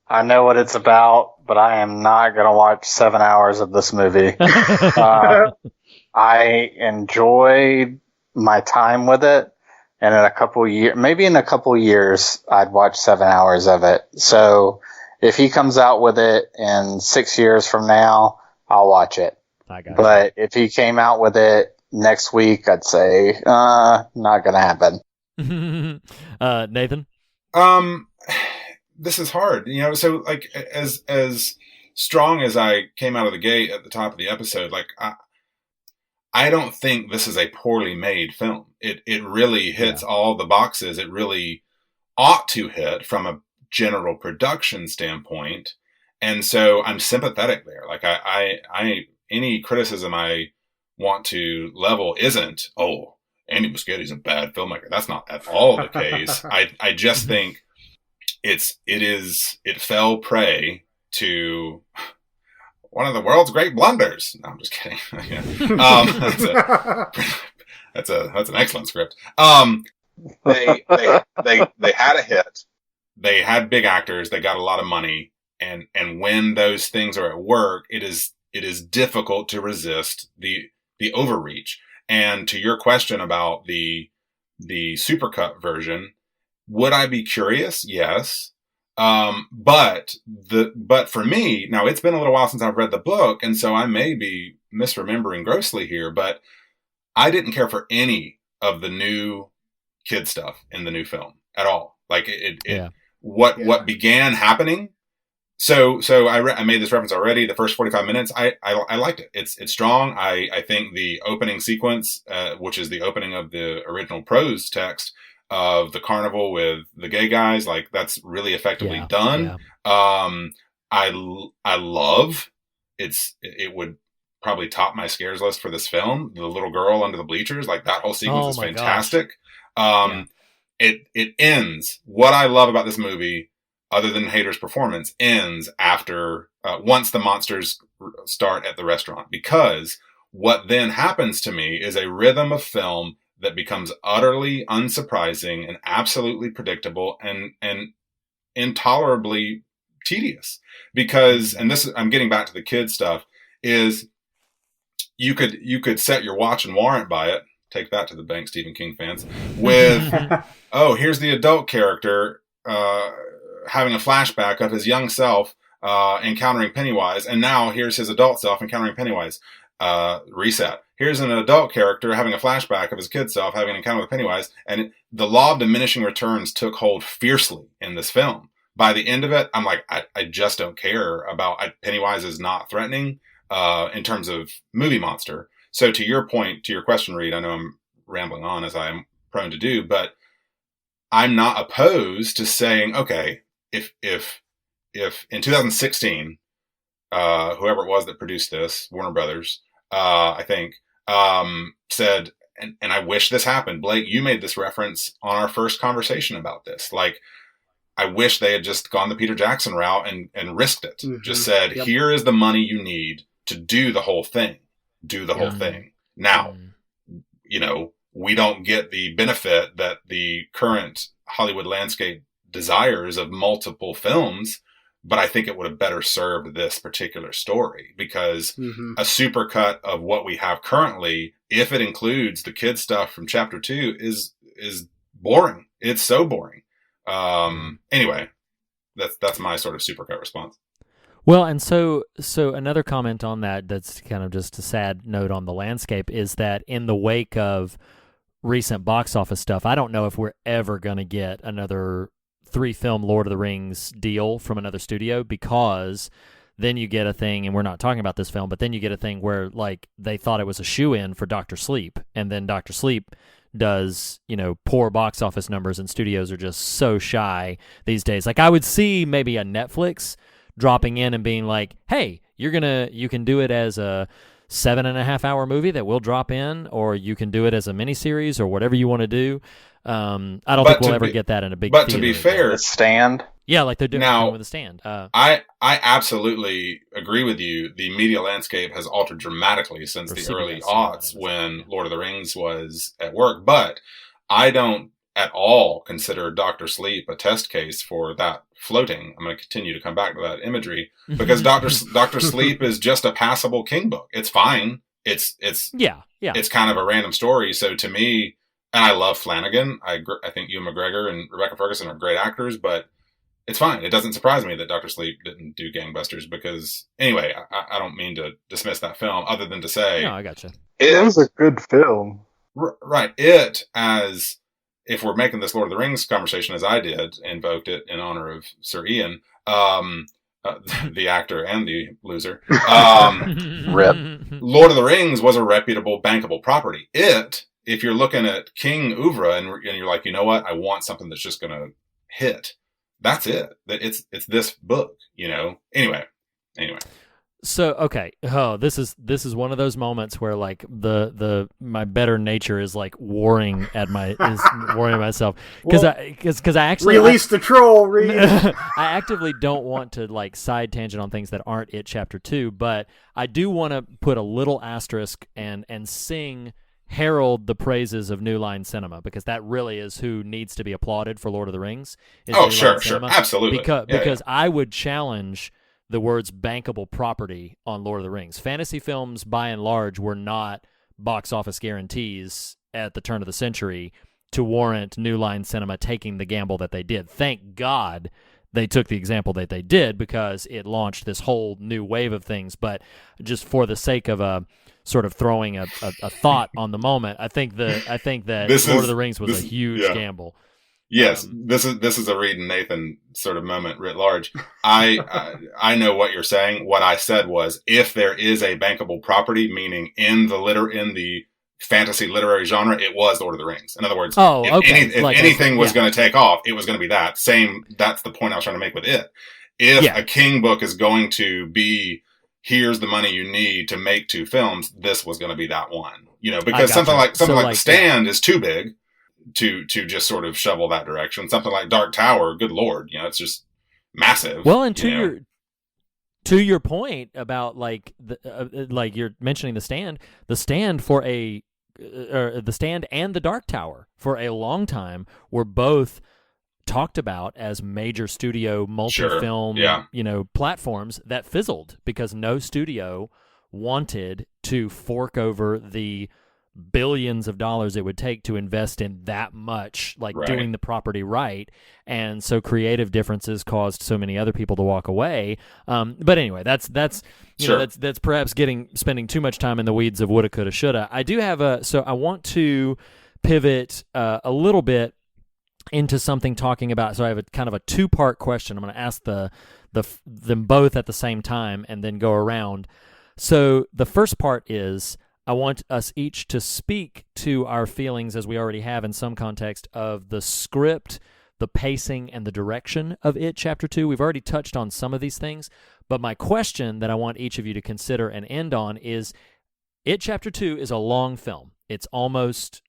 I know what it's about, but I am not going to watch 7 hours of this movie. I enjoyed my time with it, and in a couple years, I'd watch 7 hours of it. So if he comes out with it in 6 years from now, I'll watch it. But if he came out with it next week, I'd say, not going to happen. Nathan? This is hard, so like as strong as I came out of the gate at the top of the episode, like I don't think this is a poorly made film. It really hits all the boxes. It really ought to hit from a general production standpoint. And so I'm sympathetic there. Like I any criticism I want to level isn't, oh, Andy Muschietti's a bad filmmaker. That's not at all the case. I just think it fell prey to one of the world's great blunders. No, I'm just kidding. That's an excellent script. They had a hit. They had big actors. They got a lot of money, and when those things are at work, it is difficult to resist the overreach. And to your question about the supercut version, would I be curious? Yes. But for me, now it's been a little while since I've read the book, and so I may be misremembering grossly here, but I didn't care for any of the new kid stuff in the new film at all. Like what began happening. So I made this reference already. The first 45 minutes, I liked it. It's strong. I think the opening sequence, which is the opening of the original prose text of the carnival with the gay guys, like that's really effectively done. Yeah. I love it would probably top my scares list for this film. The little girl under the bleachers, like that whole sequence is fantastic. It ends. What I love about this movie, other than Hader's performance, ends after once the monsters start at the restaurant, because what then happens to me is a rhythm of film that becomes utterly unsurprising and absolutely predictable and intolerably tedious. Because, and this is, I'm getting back to the kid stuff, is you could set your watch and warrant by it. Take that to the bank, Stephen King fans. With, oh, here's the adult character having a flashback of his young self encountering Pennywise, and now here's his adult self encountering Pennywise. Reset. Here's an adult character having a flashback of his kid self having an encounter with Pennywise, and the law of diminishing returns took hold fiercely in this film. By the end of it, I'm like, I just don't care about Pennywise is not threatening in terms of movie monster. So to your point, to your question, Reed, I know I'm rambling on as I'm prone to do, but I'm not opposed to saying, okay, if in 2016, whoever it was that produced this, Warner Brothers, I think, said, and I wish this happened. Blake, you made this reference on our first conversation about this. Like, I wish they had just gone the Peter Jackson route and risked it. Mm-hmm. Just said, here is the money you need to do the whole thing. Do the whole thing. Now, we don't get the benefit that the current Hollywood landscape desires of multiple films, but I think it would have better served this particular story, because a supercut of what we have currently, if it includes the kid stuff from chapter 2, is boring. It's so boring. Anyway, that's my sort of supercut response. Well, and so another comment on that's kind of just a sad note on the landscape is that in the wake of recent box office stuff, I don't know if we're ever going to get another 3-film Lord of the Rings deal from another studio, because then you get a thing, and we're not talking about this film, but then you get a thing where like they thought it was a shoe-in for Dr. Sleep, and then Dr. Sleep does, poor box office numbers, and studios are just so shy these days. Like I would see maybe a Netflix dropping in and being like, hey, you can do it as a 7.5-hour movie that we'll drop in, or you can do it as a miniseries, or whatever you want to do. I don't think we'll ever get that in a big theater. But to be fair, The Stand. Yeah, like they're doing now, with The Stand. I absolutely agree with you. The media landscape has altered dramatically since the early aughts when Lord of the Rings was at work. But I don't at all consider Dr. Sleep a test case for that floating. I'm going to continue to come back to that imagery, because Dr. Sleep is just a passable King book. It's fine. It's kind of a random story. So to me, and I love Flanagan. I think Ewan McGregor and Rebecca Ferguson are great actors, but it's fine. It doesn't surprise me that Dr. Sleep didn't do gangbusters, because anyway, I don't mean to dismiss that film other than to say, no, I gotcha. It was a good film. Right. It, as if we're making this Lord of the Rings conversation, as I did, invoked it in honor of Sir Ian, the actor and the loser. Rip. Lord of the Rings was a reputable, bankable property. If you're looking at King oeuvre and you're like, you know what, I want something that's just going to hit, that's it. It's this book, Anyway. So okay, this is one of those moments where like my better nature is like warring at myself, because I actually release the troll. Reed. I actively don't want to like side tangent on things that aren't It Chapter 2, but I do want to put a little asterisk and herald the praises of New Line Cinema, because that really is who needs to be applauded for Lord of the Rings. Sure, absolutely. Because I would challenge the words bankable property on Lord of the Rings. Fantasy films, by and large, were not box office guarantees at the turn of the century to warrant New Line Cinema taking the gamble that they did. Thank God they took the example that they did, because it launched this whole new wave of things. But just for the sake of a sort of throwing a thought on the moment, I think that Lord of the Rings was a huge gamble. Yes, this is a Reed and Nathan sort of moment writ large. I know what you're saying. What I said was, if there is a bankable property, meaning in the fantasy literary genre, it was Lord of the Rings. In other words, if anything was going to take off, it was going to be that. That's the point I was trying to make with it. If a King book is going to be, here's the money you need to make 2 films, this was going to be that one. Because something like The Stand is too big to just sort of shovel that direction. Something like Dark Tower, good Lord, it's just massive. Well, and to your point about like like you're mentioning The Stand The Stand and The Dark Tower for a long time were both talked about as major studio multi-film platforms that fizzled because no studio wanted to fork over the billions of dollars it would take to invest in that much, doing the property right, and so creative differences caused so many other people to walk away. But anyway, that's perhaps spending too much time in the weeds of woulda, coulda, shoulda. I do have so I want to pivot a little bit into something talking about. So I have a kind of a 2-part question. I'm going to ask them both at the same time and then go around. So the first part is, I want us each to speak to our feelings, as we already have in some context, of the script, the pacing, and the direction of It Chapter 2. We've already touched on some of these things, but my question that I want each of you to consider and end on is, It Chapter 2 is a long film. It's almost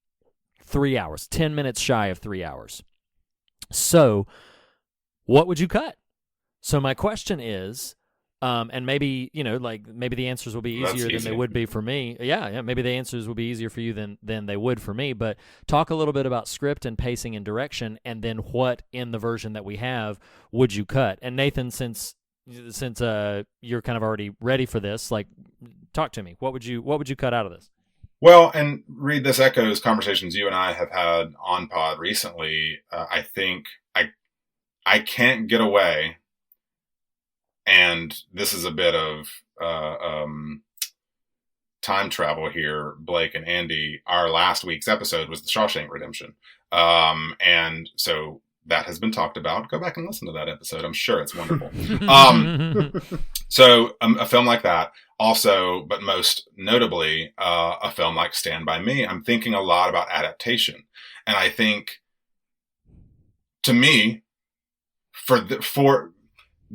3 hours, 10 minutes shy of 3 hours. So what would you cut? So my question is, and maybe, maybe the answers will be easier than they would be for me. Yeah, maybe the answers will be easier for you than they would for me. But talk a little bit about script and pacing and direction, and then what in the version that we have would you cut? And Nathan, since you're kind of already ready for this, talk to me. What would you cut out of this? Well, and Reed, this echoes conversations you and I have had on pod recently. I think I can't get away. And this is a bit of time travel here, Blake and Andy. Our last week's episode was the Shawshank Redemption. And so that has been talked about. Go back and listen to that episode. I'm sure it's wonderful. So a film like that, also, but most notably, a film like Stand By Me, I'm thinking a lot about adaptation. And I think, to me,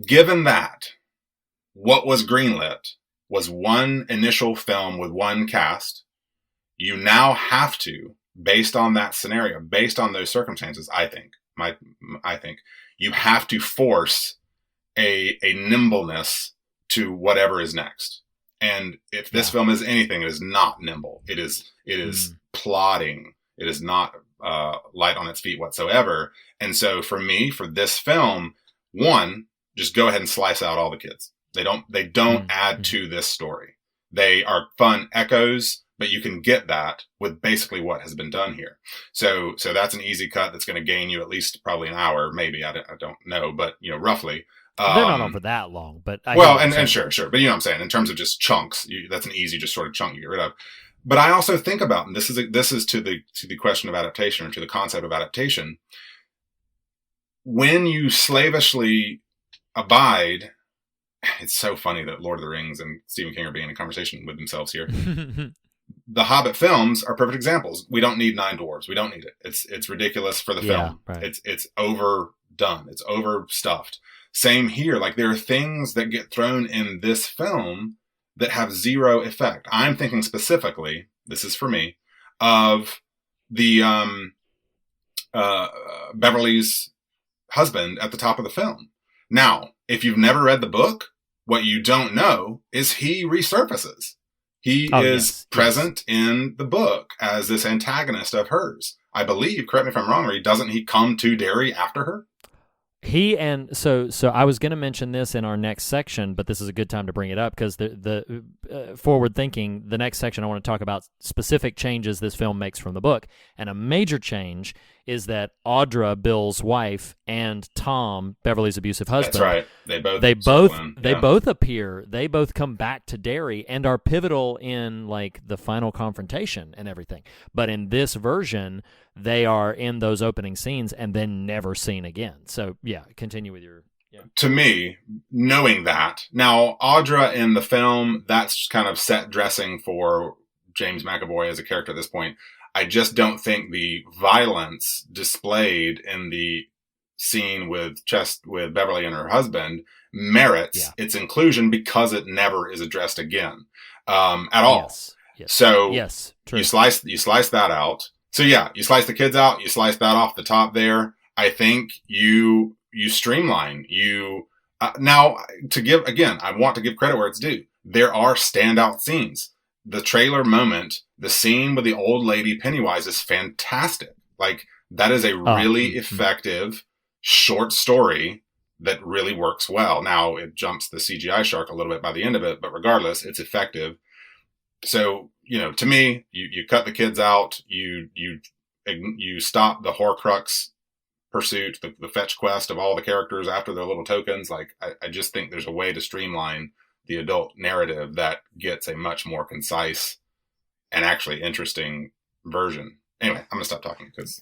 given that what was greenlit was one initial film with one cast, you now have to, based on that scenario, based on those circumstances, I think you have to force a nimbleness to whatever is next. And if this film is anything, it is not nimble. It is plodding. It is not light on its feet whatsoever. And so for me, for this film, one, just go ahead and slice out all the kids. They don't add to this story. They are fun echoes, but you can get that with basically what has been done here. So that's an easy cut that's going to gain you at least probably an hour, maybe. I don't know, but roughly. They're not on for that long, but sure. But you know what I'm saying? In terms of just chunks, that's an easy just sort of chunk you get rid of. But I also think about, and this is to the question of adaptation, or to the concept of adaptation. When you slavishly abide, it's so funny that Lord of the Rings and Stephen King are being in a conversation with themselves here. The Hobbit films are perfect examples. We don't need 9 dwarves. We don't need it. It's ridiculous for the film. Right. It's overdone. It's overstuffed. Same here. Like, there are things that get thrown in this film that have zero effect. I'm thinking specifically, this is for me, of the Beverly's husband at the top of the film. Now, if you've never read the book, what you don't know is he resurfaces. He is present in the book as this antagonist of hers. I believe, correct me if I'm wrong, or doesn't he come to Derry after her? So I was going to mention this in our next section, but this is a good time to bring it up because the forward thinking, the next section I want to talk about specific changes this film makes from the book. And a major change is that Audra, Bill's wife, and Tom, Beverly's abusive husband. That's right. They both appear. They both come back to Derry and are pivotal in like the final confrontation and everything. But in this version, they are in those opening scenes and then never seen again. So yeah, continue with your. Yeah. To me, knowing that, now Audra in the film, that's kind of set dressing for James McAvoy as a character at this point. I just don't think the violence displayed in the scene with Beverly and her husband merits its inclusion because it never is addressed again at all. Yes. So true. you slice that out. So yeah, you slice the kids out, you slice that off the top there. I think you streamline. Now, I want to give credit where it's due. There are standout scenes. The trailer moment, the scene with the old lady Pennywise is fantastic. Like, that is a really effective short story that really works well. Now, it jumps the CGI shark a little bit by the end of it, but regardless, it's effective. So, to me, you cut the kids out, you stop the Horcrux pursuit, the fetch quest of all the characters after their little tokens. Like, I just think there's a way to streamline the adult narrative that gets a much more concise and actually interesting version. Anyway, I'm gonna stop talking because.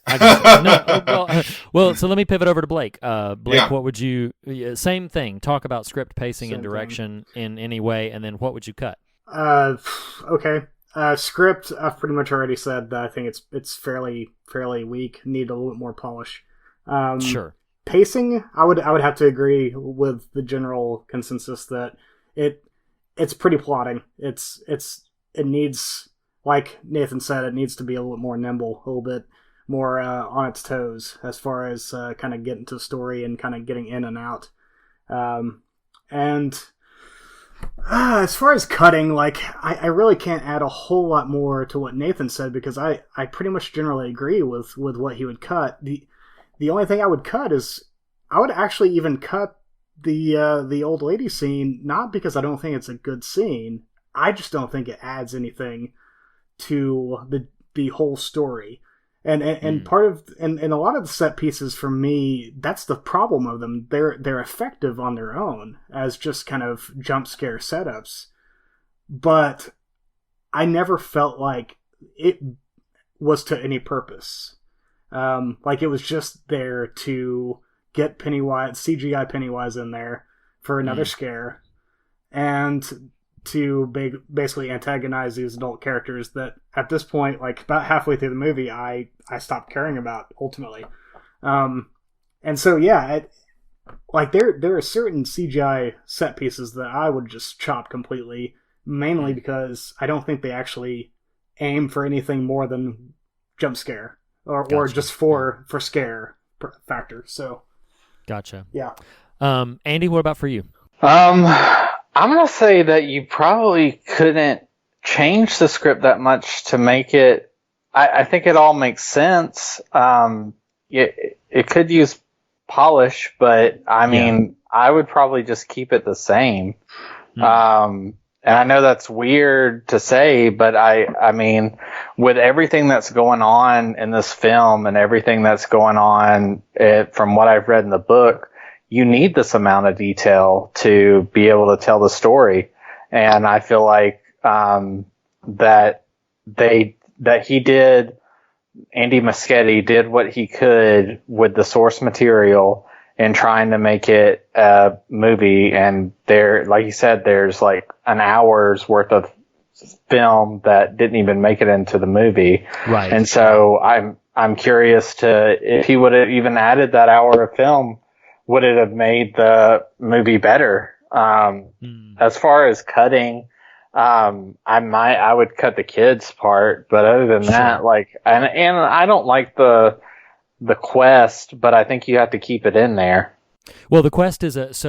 Well, so let me pivot over to Blake. Blake, what would you? Same thing. Talk about script, pacing, and direction in any way, and then what would you cut? Okay. Script, I've pretty much already said that I think it's fairly weak. Need a little bit more polish. Sure. Pacing, I would have to agree with the general consensus that it's pretty plodding. It needs, like Nathan said, it needs to be a little bit more nimble, a little bit more on its toes as far as kind of getting to the story and kind of getting in and out. And as far as cutting, like I really can't add a whole lot more to what Nathan said because I pretty much generally agree with what he would cut. The only thing I would cut is I would actually even cut the old lady scene, not because I don't think it's a good scene. I just don't think it adds anything to the whole story. And part of and a lot of the set pieces for me, that's the problem of them. They're effective on their own as just kind of jump scare setups, but I never felt like it was to any purpose. Like it was just there to get CGI Pennywise in there for another scare, and to basically antagonize these adult characters that at this point, like about halfway through the movie, I stopped caring about ultimately. And so yeah, like there are certain CGI set pieces that I would just chop completely, mainly because I don't think they actually aim for anything more than jump scare or just for scare factor. So gotcha. Yeah. Andy, what about for you? I'm going to say that you probably couldn't change the script that much to make it. I think it all makes sense. It could use polish, but I mean, I would probably just keep it the same. And I know that's weird to say, but I mean, with everything that's going on in this film and everything that's going on from what I've read in the book, you need this amount of detail to be able to tell the story. And I feel like that Andy Muschietti did what he could with the source material in trying to make it a movie. And there, like you said, there's like an hour's worth of film that didn't even make it into the movie. Right. And so I'm curious if he would have even added that hour of film, would it have made the movie better? As far as cutting, I would cut the kids part, but other than that, like, and I don't like the quest, but I think you have to keep it in there. Well, the quest is that's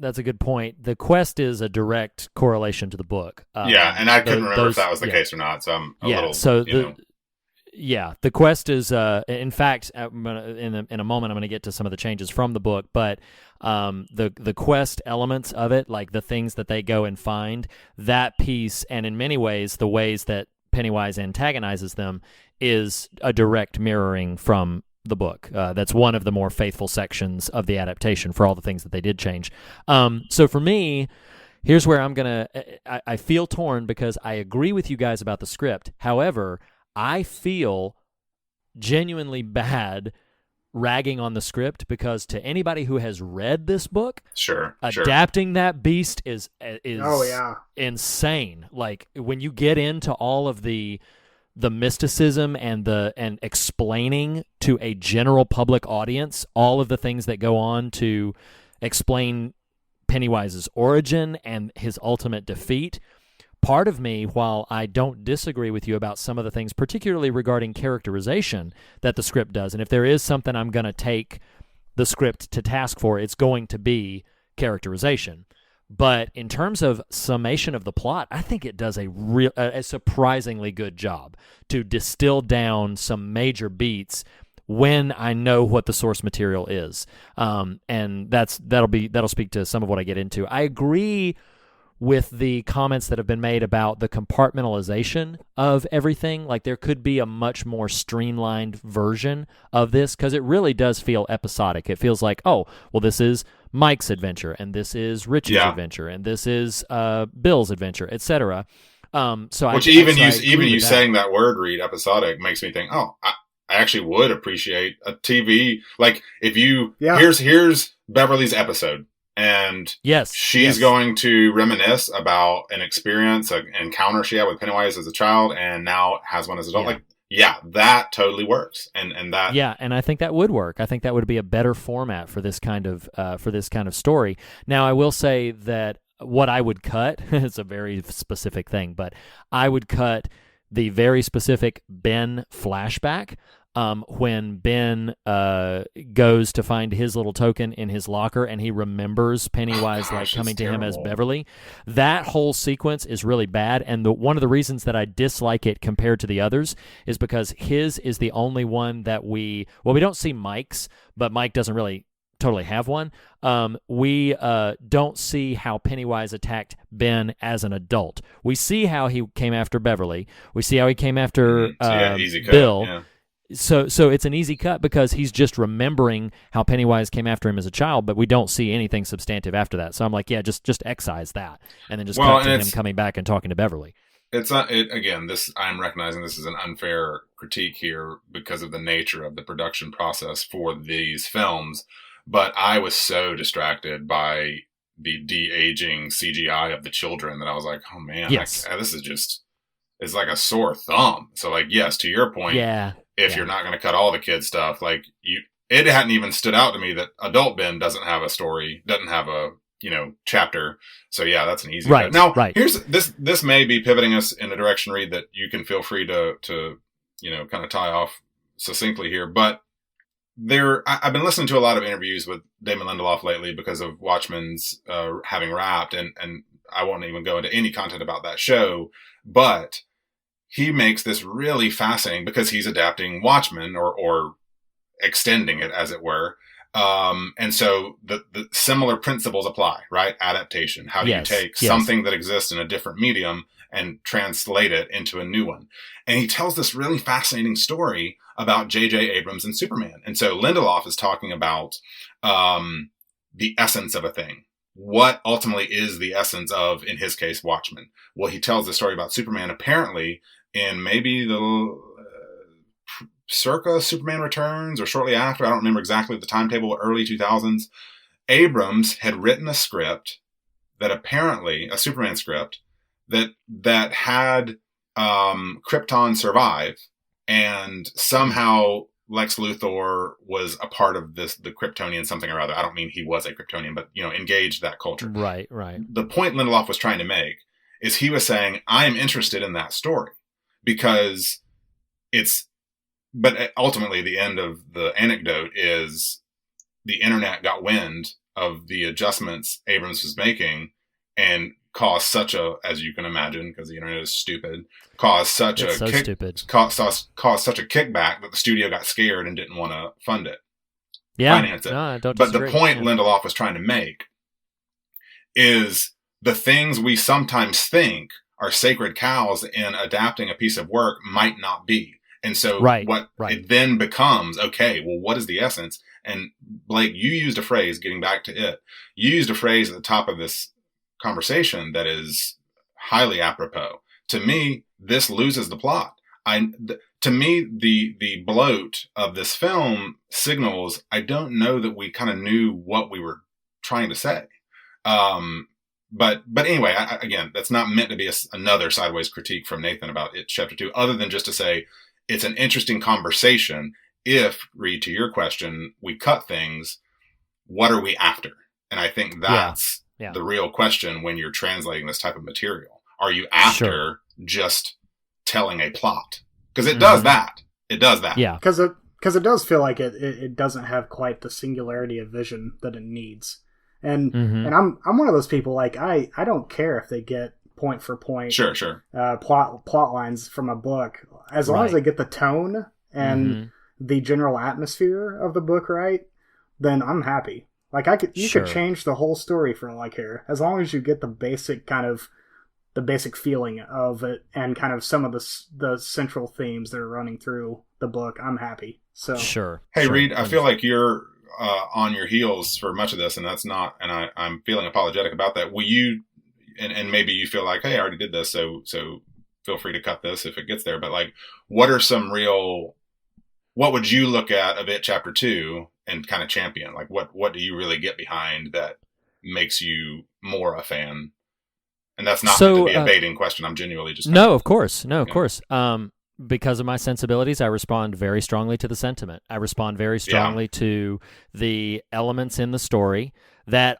a good point. The quest is a direct correlation to the book. Yeah, and I couldn't remember if that was the case or not, so I'm a little. So the quest is. In fact, in a moment, I'm going to get to some of the changes from the book, but the quest elements of it, like the things that they go and find, that piece, and in many ways, the ways that Pennywise antagonizes them, is a direct mirroring from the book. That's one of the more faithful sections of the adaptation for all the things that they did change. So for me, here's where I feel torn because I agree with you guys about the script. However, I feel genuinely bad ragging on the script because to anybody who has read this book, adapting that beast is insane. Like when you get into all of the mysticism and explaining to a general public audience all of the things that go on to explain Pennywise's origin and his ultimate defeat. Part of me, while I don't disagree with you about some of the things, particularly regarding characterization that the script does, and if there is something I'm going to take the script to task for, it's going to be characterization. But in terms of summation of the plot, I think it does a surprisingly good job to distill down some major beats when I know what the source material is. And that'll speak to some of what I get into. I agree with the comments that have been made about the compartmentalization of everything. Like there could be a much more streamlined version of this because it really does feel episodic. It feels like, oh, well, this is Mike's adventure, and this is Rich's adventure, and this is Bill's adventure, etc. Even you saying that word, Reed, episodic, makes me think, oh, I actually would appreciate a TV, like if you here's Beverly's episode. And she's going to reminisce about an experience, an encounter she had with Pennywise as a child, and now has one as an adult. That totally works. And that and I think that would work. I think that would be a better format for this kind of story. Now, I will say that what I would cut it's a very specific thing, but I would cut the very specific Ben flashback. When Ben goes to find his little token in his locker and he remembers Pennywise coming to him as Beverly, that whole sequence is really bad. And one of the reasons that I dislike it compared to the others is because his is the only one that we don't see Mike's, but Mike doesn't really totally have one. We don't see how Pennywise attacked Ben as an adult. We see how he came after Beverly. We see how he came after easy cut, Bill. Yeah. So it's an easy cut because he's just remembering how Pennywise came after him as a child, but we don't see anything substantive after that. So I'm like, just excise that, and then just cut to him coming back and talking to Beverly. It's not, again, this, I'm recognizing this is an unfair critique here because of the nature of the production process for these films, but I was so distracted by the de-aging CGI of the children that I was like, oh man, Yes. this is just, it's like a sore thumb. So like, yes, to your point, if you're not going to cut all the kid stuff, like it hadn't even stood out to me that Adult Ben doesn't have a story, doesn't have a, chapter. So yeah, that's an easy cut. Now, here's this may be pivoting us in a direction, Reed, that you can feel free to kind of tie off succinctly here. But I've been listening to a lot of interviews with Damon Lindelof lately because of Watchmen's having wrapped, and I won't even go into any content about that show, but he makes this really fascinating because he's adapting Watchmen or extending it, as it were. And so the similar principles apply, right? Adaptation. How do you take something that exists in a different medium and translate it into a new one? And he tells this really fascinating story about J.J. Abrams and Superman. And so Lindelof is talking about the essence of a thing. What ultimately is the essence of, in his case, Watchmen? Well, he tells the story about Superman apparently in maybe the circa Superman Returns or shortly after. I don't remember exactly the timetable, early 2000s. Abrams had written a script that apparently, a Superman script, that had Krypton survive, and somehow Lex Luthor was a part of the Kryptonian something or other. I don't mean he was a Kryptonian, but, engaged that culture. Right. The point Lindelof was trying to make is he was saying, I am interested in that story because but ultimately the end of the anecdote is the internet got wind of the adjustments Abrams was making and caused such a, as you can imagine, because the internet is stupid, caused such a kickback that the studio got scared and didn't want to fund it, finance it. No, I don't but disagree. The point Lindelof was trying to make is the things we sometimes think are sacred cows in adapting a piece of work might not be. And so it then becomes, okay, well, what is the essence? And Blake, you used a phrase, getting back to it, you used a phrase at the top of this conversation that is highly apropos. To me, this loses the plot. To me, the bloat of this film signals, I don't know that we kind of knew what we were trying to say. But anyway, again, that's not meant to be another sideways critique from Nathan about it, chapter 2, other than just to say, it's an interesting conversation. If, Reed, to your question, we cut things, what are we after? And I think that's the real question when you're translating this type of material. Are you after just telling a plot? Because it does that. It does that. Yeah. Because it does feel like it doesn't have quite the singularity of vision that it needs. And and I'm one of those people, like, I don't care if they get point for point plot lines from a book, as long as they get the tone and the general atmosphere of the book right, then I'm happy. Like, you could change the whole story for all I care, as long as you get the basic feeling of it and kind of some of the central themes that are running through the book. I'm happy. So Hey, Reed, I feel like you're on your heels for much of this, and that's not, and I'm feeling apologetic about that. Will you, and maybe you feel like, hey, I already did this, so feel free to cut this if it gets there. But like, what would you look at of it chapter 2 and kind of champion? Like, what do you really get behind that makes you more a fan? And that's not to be a baiting question. I'm genuinely just of course. Because of my sensibilities, I respond very strongly to the sentiment. I respond very strongly to the elements in the story that,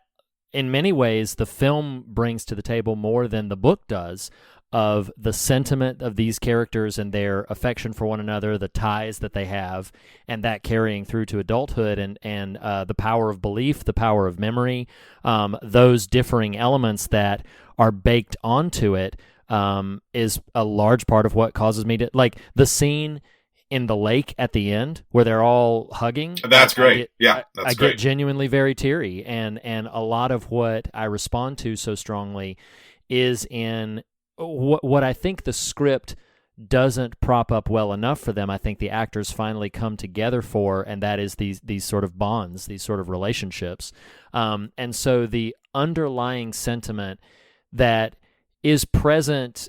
in many ways, the film brings to the table more than the book does, of the sentiment of these characters and their affection for one another, the ties that they have, and that carrying through to adulthood, and the power of belief, the power of memory, those differing elements that are baked onto it, is a large part of what causes me to, like, the scene in the lake at the end where they're all hugging. That's great. I get genuinely very teary, and a lot of what I respond to so strongly is in what I think the script doesn't prop up well enough for them. I think the actors finally come together for, and that is these sort of bonds, these sort of relationships. And so the underlying sentiment that is present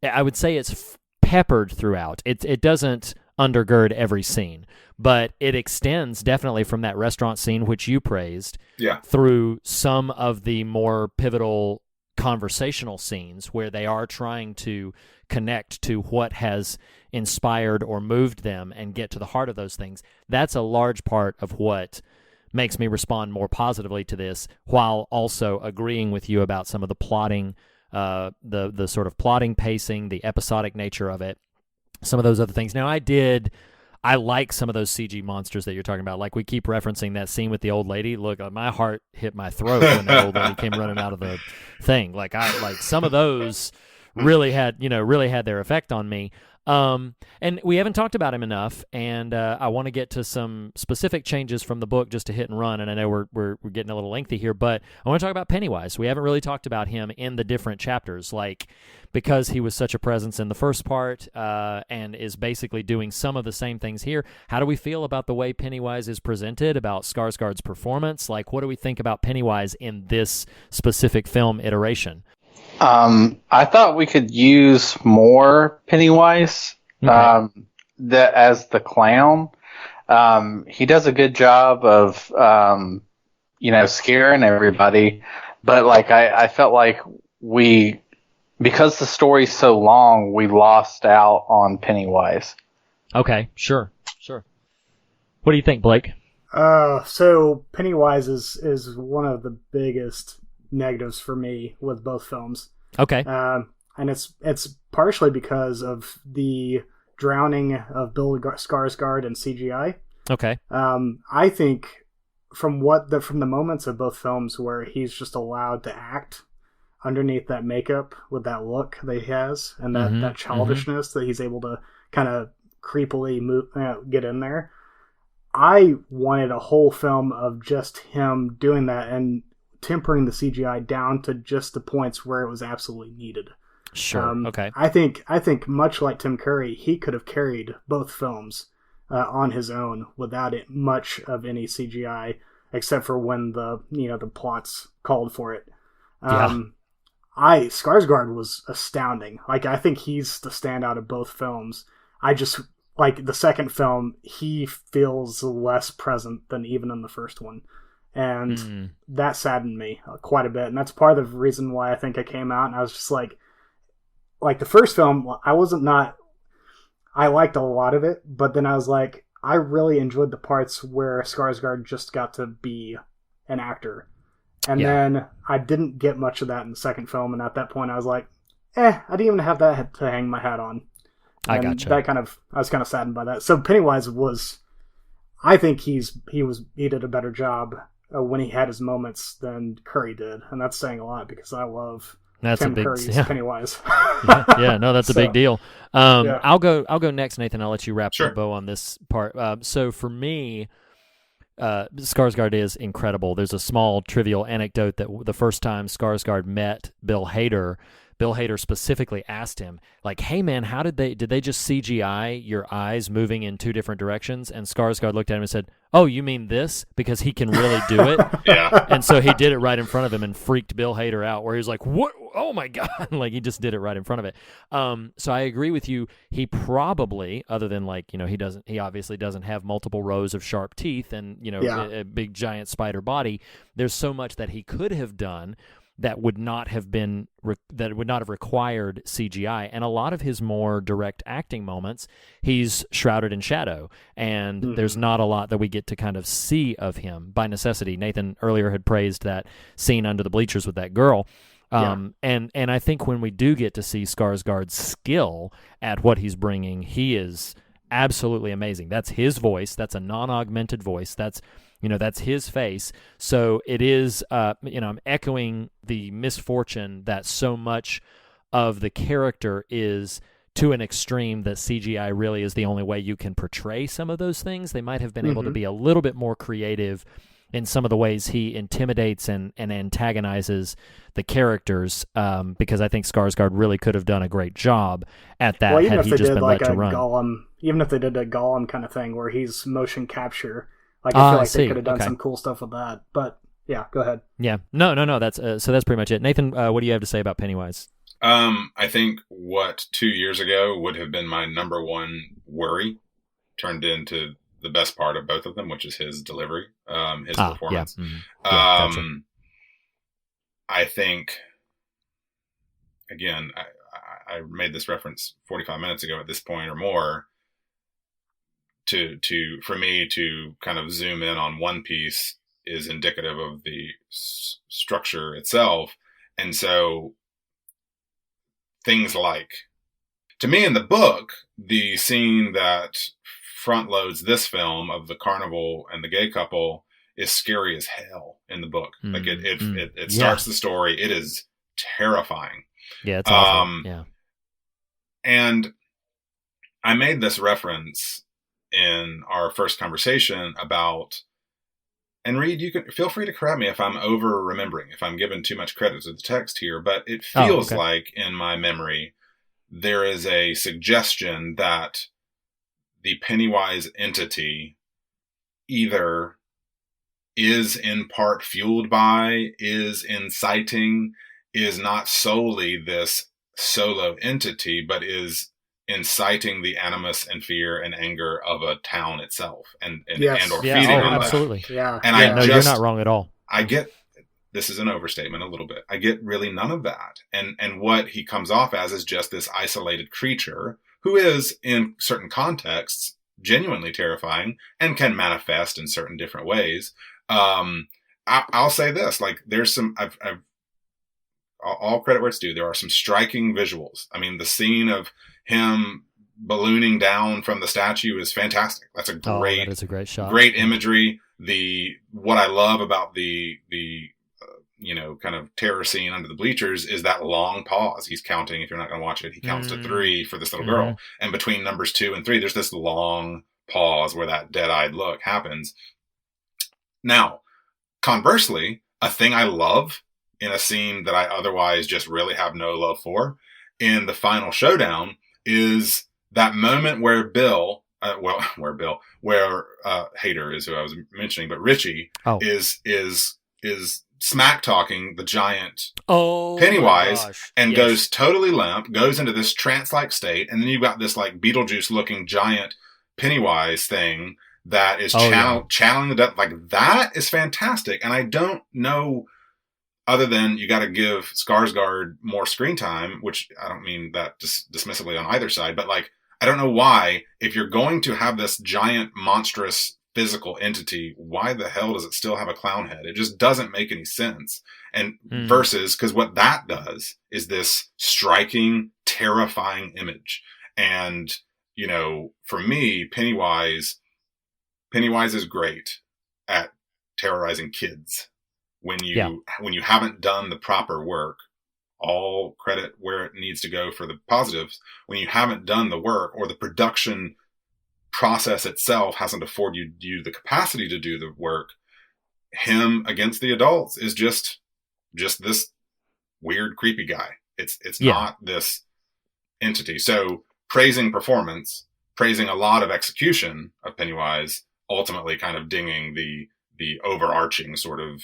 I would say it's peppered throughout. It doesn't undergird every scene, but it extends definitely from that restaurant scene, which you praised, through some of the more pivotal conversational scenes where they are trying to connect to what has inspired or moved them and get to the heart of those things. That's a large part of what makes me respond more positively to this, while also agreeing with you about some of the plotting, the sort of plotting pacing, the episodic nature of it, some of those other things. Now, I like some of those CG monsters that you're talking about. Like, we keep referencing that scene with the old lady. Look, my heart hit my throat when that old lady came running out of the thing. Like some of those really had their effect on me. And we haven't talked about him enough, and I want to get to some specific changes from the book just to hit and run, and I know we're getting a little lengthy here, but I want to talk about Pennywise. We haven't really talked about him in the different chapters, like, because he was such a presence in the first part and is basically doing some of the same things here. How do we feel about the way Pennywise is presented, about Skarsgård's performance? Like, what do we think about Pennywise in this specific film iteration? I thought we could use more Pennywise as the clown. He does a good job of, scaring everybody. But like, I felt like because the story's so long, we lost out on Pennywise. Okay, sure. What do you think, Blake? So Pennywise is one of the biggest negatives for me with both films. Okay. And it's partially because of the drowning of Bill Skarsgård in CGI. Okay. I think from the moments of both films where he's just allowed to act underneath that makeup with that look that he has and that childishness that he's able to kind of creepily get in there. I wanted a whole film of just him doing that and tempering the CGI down to just the points where it was absolutely needed. Sure. Okay. I think much like Tim Curry, he could have carried both films on his own without it much of any CGI, except for when the plots called for it. Skarsgård was astounding. Like, I think he's the standout of both films. I just like the second film, he feels less present than even in the first one. And that saddened me quite a bit. And that's part of the reason why I think I came out and I was just like the first film, I liked a lot of it, but then I was like, I really enjoyed the parts where Skarsgård just got to be an actor. And then I didn't get much of that in the second film. And at that point I was like, I didn't even have that to hang my hat on. And I gotcha. I was kind of saddened by that. So Pennywise I think he did a better job when he had his moments than Curry did, and that's saying a lot because I love Tim Curry's Pennywise. No, that's a big deal. I'll go next, Nathan. I'll let you wrap the bow on this part. So for me, Skarsgård is incredible. There's a small trivial anecdote that the first time Skarsgård met Bill Hader specifically asked him, like, hey man, did they just CGI your eyes moving in two different directions? And Skarsgård looked at him and said, oh, you mean this? Because he can really do it. And so he did it right in front of him and freaked Bill Hader out, where he was like, what? Oh my God. Like, he just did it right in front of it. So I agree with you. He probably, other than he obviously doesn't have multiple rows of sharp teeth and, a big giant spider body. There's so much that he could have done that would not have required CGI. And a lot of his more direct acting moments, he's shrouded in shadow, and there's not a lot that we get to kind of see of him by necessity. Nathan earlier had praised that scene under the bleachers with that girl. And I think when we do get to see Skarsgård's skill at what he's bringing, he is absolutely amazing. That's his voice. That's a non-augmented voice. That's his face. So it is, I'm echoing the misfortune that so much of the character is to an extreme that CGI really is the only way you can portray some of those things. They might have been able to be a little bit more creative in some of the ways he intimidates and antagonizes the characters, because I think Skarsgård really could have done a great job at that had he just been let to run. Even if they did a Gollum kind of thing where he's motion capture, I feel like they could have done some cool stuff with that. But yeah, go ahead. Yeah, no. That's so that's pretty much it. Nathan, what do you have to say about Pennywise? I think what 2 years ago would have been my number one worry turned into the best part of both of them, which is his delivery, his performance. Yeah. Gotcha. I think, again, I made this reference 45 minutes ago at this point or more. For me to kind of zoom in on one piece is indicative of the structure itself. And so things like, to me in the book, the scene that front loads this film of the carnival and the gay couple is scary as hell in the book. Like it starts the story. It is terrifying. Yeah, it's awful. Yeah. And I made this reference in our first conversation about, and Reed, you can feel free to correct me if I'm over remembering, if I'm giving too much credit to the text here, but it feels like in my memory, there is a suggestion that the Pennywise entity either is in part fueled by, is inciting, is not solely this solo entity, but is inciting the animus and fear and anger of a town itself and or feeding on absolutely. that. Yeah. And you're not wrong at all. I get, this is an overstatement a little bit. I get really none of that. And what he comes off as is just this isolated creature who is in certain contexts genuinely terrifying and can manifest in certain different ways. I'll say this, like there's some, all credit where it's due. There are some striking visuals. I mean, the scene of him ballooning down from the statue is fantastic. That's that is a great shot. Great imagery. What I love about the kind of terror scene under the bleachers is that long pause. He's counting. If you're not going to watch it, he counts to 3 for this little girl. And between numbers 2 and 3, there's this long pause where that dead-eyed look happens. Now, conversely, a thing I love in a scene that I otherwise just really have no love for in the final showdown is that moment where Hader is who I was mentioning, but Richie is smack talking the giant Pennywise and goes totally limp, goes into this trance-like state, and then you've got this like Beetlejuice looking giant Pennywise thing that is channeling the death. Like that is fantastic. And I don't know, other than you got to give Skarsgård more screen time, which I don't mean that dismissively on either side, but like, I don't know why, if you're going to have this giant monstrous physical entity, why the hell does it still have a clown head? It just doesn't make any sense. And versus, because what that does is this striking, terrifying image. And, for me, Pennywise is great at terrorizing kids. When you haven't done the proper work, all credit where it needs to go for the positives. When you haven't done the work, or the production process itself hasn't afforded you the capacity to do the work, him against the adults is just this weird, creepy guy. It's not this entity. So praising performance, praising a lot of execution of Pennywise, ultimately kind of dinging the overarching sort of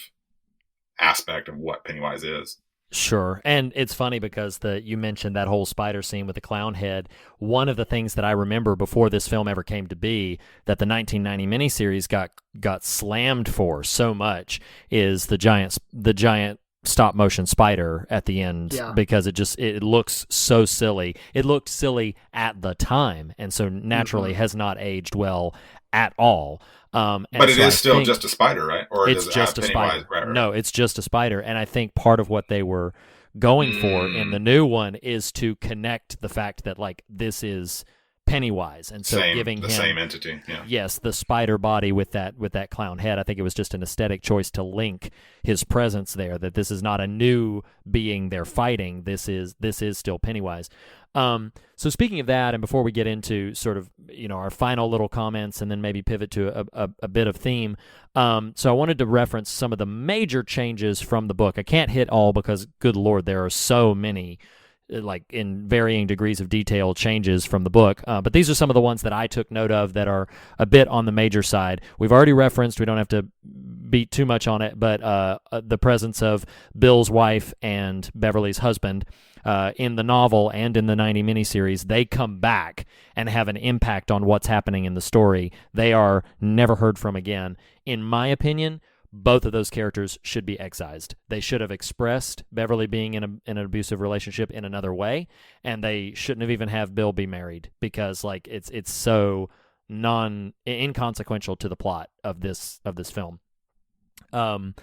aspect of what Pennywise is. Sure. And it's funny because you mentioned that whole spider scene with the clown head. One of the things that I remember before this film ever came to be that the 1990 miniseries got slammed for so much is the giant stop motion spider at the end, because it looks so silly. It looked silly at the time, and so naturally has not aged well at all. But it is still just a spider, right? Or it's just a spider. Right. No, it's just a spider. And I think part of what they were going for in the new one is to connect the fact that like this is Pennywise, and so giving him the same entity. Yeah. Yes, the spider body with that clown head. I think it was just an aesthetic choice to link his presence there. That this is not a new being they're fighting. This is still Pennywise. So speaking of that, and before we get into sort of our final little comments, and then maybe pivot to a bit of theme, so I wanted to reference some of the major changes from the book. I can't hit all because, good Lord, there are so many, like in varying degrees of detail, changes from the book. But these are some of the ones that I took note of that are a bit on the major side. We've already referenced, we don't have to beat too much on it, but the presence of Bill's wife and Beverly's husband. in the novel and in the 90 miniseries, they come back and have an impact on what's happening in the story. They are never heard from again. In my opinion, both of those characters should be excised. They should have expressed Beverly being in an abusive relationship in another way, and they shouldn't have even have Bill be married, because like it's so inconsequential to the plot of this film. I'm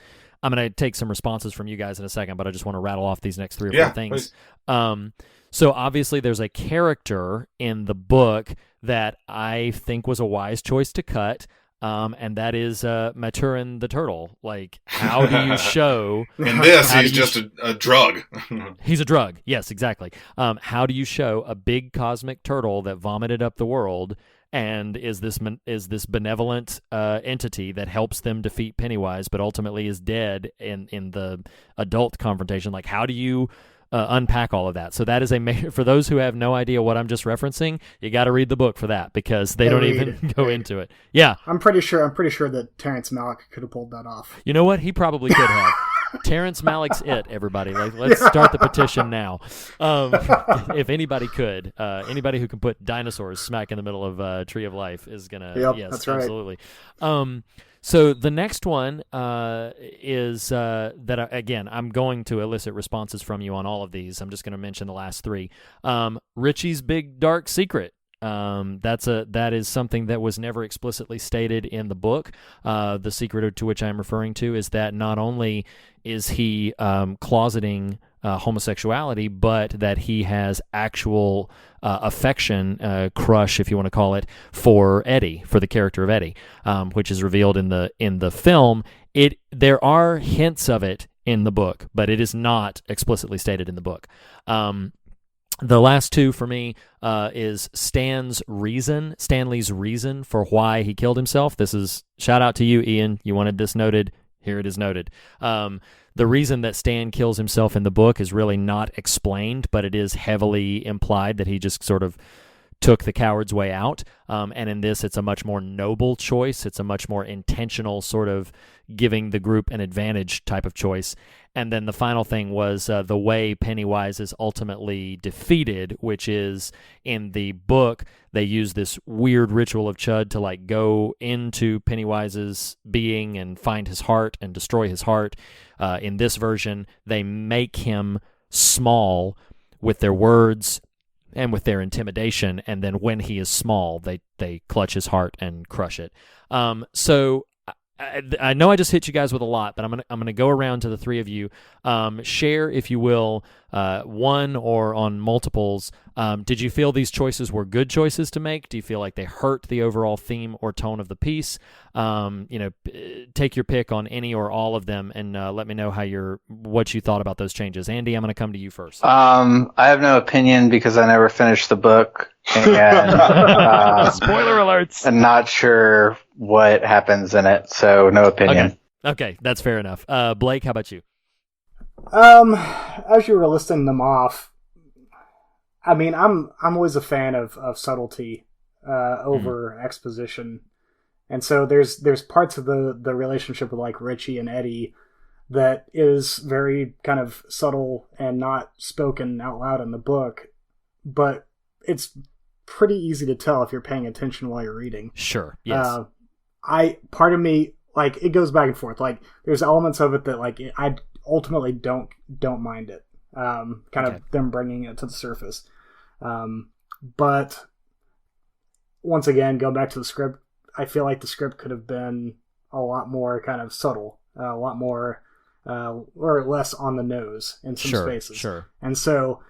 going to take some responses from you guys in a second, but I just want to rattle off these next 3 or 4 things. So obviously there's a character in the book that I think was a wise choice to cut, and that is Maturin the turtle. Like, how do you show... In this, he's just a drug. He's a drug, yes, exactly. How do you show a big cosmic turtle that vomited up the world and is this benevolent entity that helps them defeat Pennywise, but ultimately is dead in the adult confrontation? Like, how do you unpack all of that? So that is for those who have no idea what I'm just referencing, you got to read the book for that, because they don't even go into it. Yeah, I'm pretty sure that Terrence Malick could have pulled that off. You know what? He probably could have. Terrence Malick's it, everybody. Like, let's start the petition now. If anybody could, anybody who can put dinosaurs smack in the middle of Tree of Life is gonna. Yep, yes, that's right. Absolutely. So the next one is that, again, I'm going to elicit responses from you on all of these. I'm just going to mention the last 3. Richie's big dark secret. That is something that was never explicitly stated in the book. The secret to which I'm referring to is that not only is he closeting homosexuality, but that he has actual affection, crush, if you want to call it, for Eddie, for the character of Eddie, which is revealed in the film. There are hints of it in the book, but it is not explicitly stated in the book. The last 2 for me is Stanley's reason for why he killed himself. This is shout out to you, Ian. You wanted this noted. Here it is noted. The reason that Stan kills himself in the book is really not explained, but it is heavily implied that he just sort of took the coward's way out. And in this, it's a much more noble choice. It's a much more intentional sort of giving the group an advantage type of choice. And then the final thing was the way Pennywise is ultimately defeated, which is in the book, they use this weird ritual of Chud to like go into Pennywise's being and find his heart and destroy his heart. In this version, they make him small with their words and with their intimidation, and then when he is small, they clutch his heart and crush it. So I know I just hit you guys with a lot, but I'm gonna go around to the 3 of you. Share, if you will, one or on multiples. Did you feel these choices were good choices to make? Do you feel like they hurt the overall theme or tone of the piece? Take your pick on any or all of them, and let me know what you thought about those changes. Andy, I'm going to come to you first. I have no opinion because I never finished the book, and spoiler alerts. I'm not sure what happens in it, so no opinion. Okay, that's fair enough. Blake, how about you? As you were listing them off, I mean, I'm always a fan of subtlety over exposition, and so there's parts of the relationship with like Richie and Eddie that is very kind of subtle and not spoken out loud in the book, but it's pretty easy to tell if you're paying attention while you're reading. Sure. Yes. Part of me, like, it goes back and forth. Like, there's elements of it that like I ultimately don't mind it. Of them bringing it to the surface. But once again, go back to the script. I feel like the script could have been a lot more kind of subtle, a lot more or less on the nose in some spaces. Sure. And so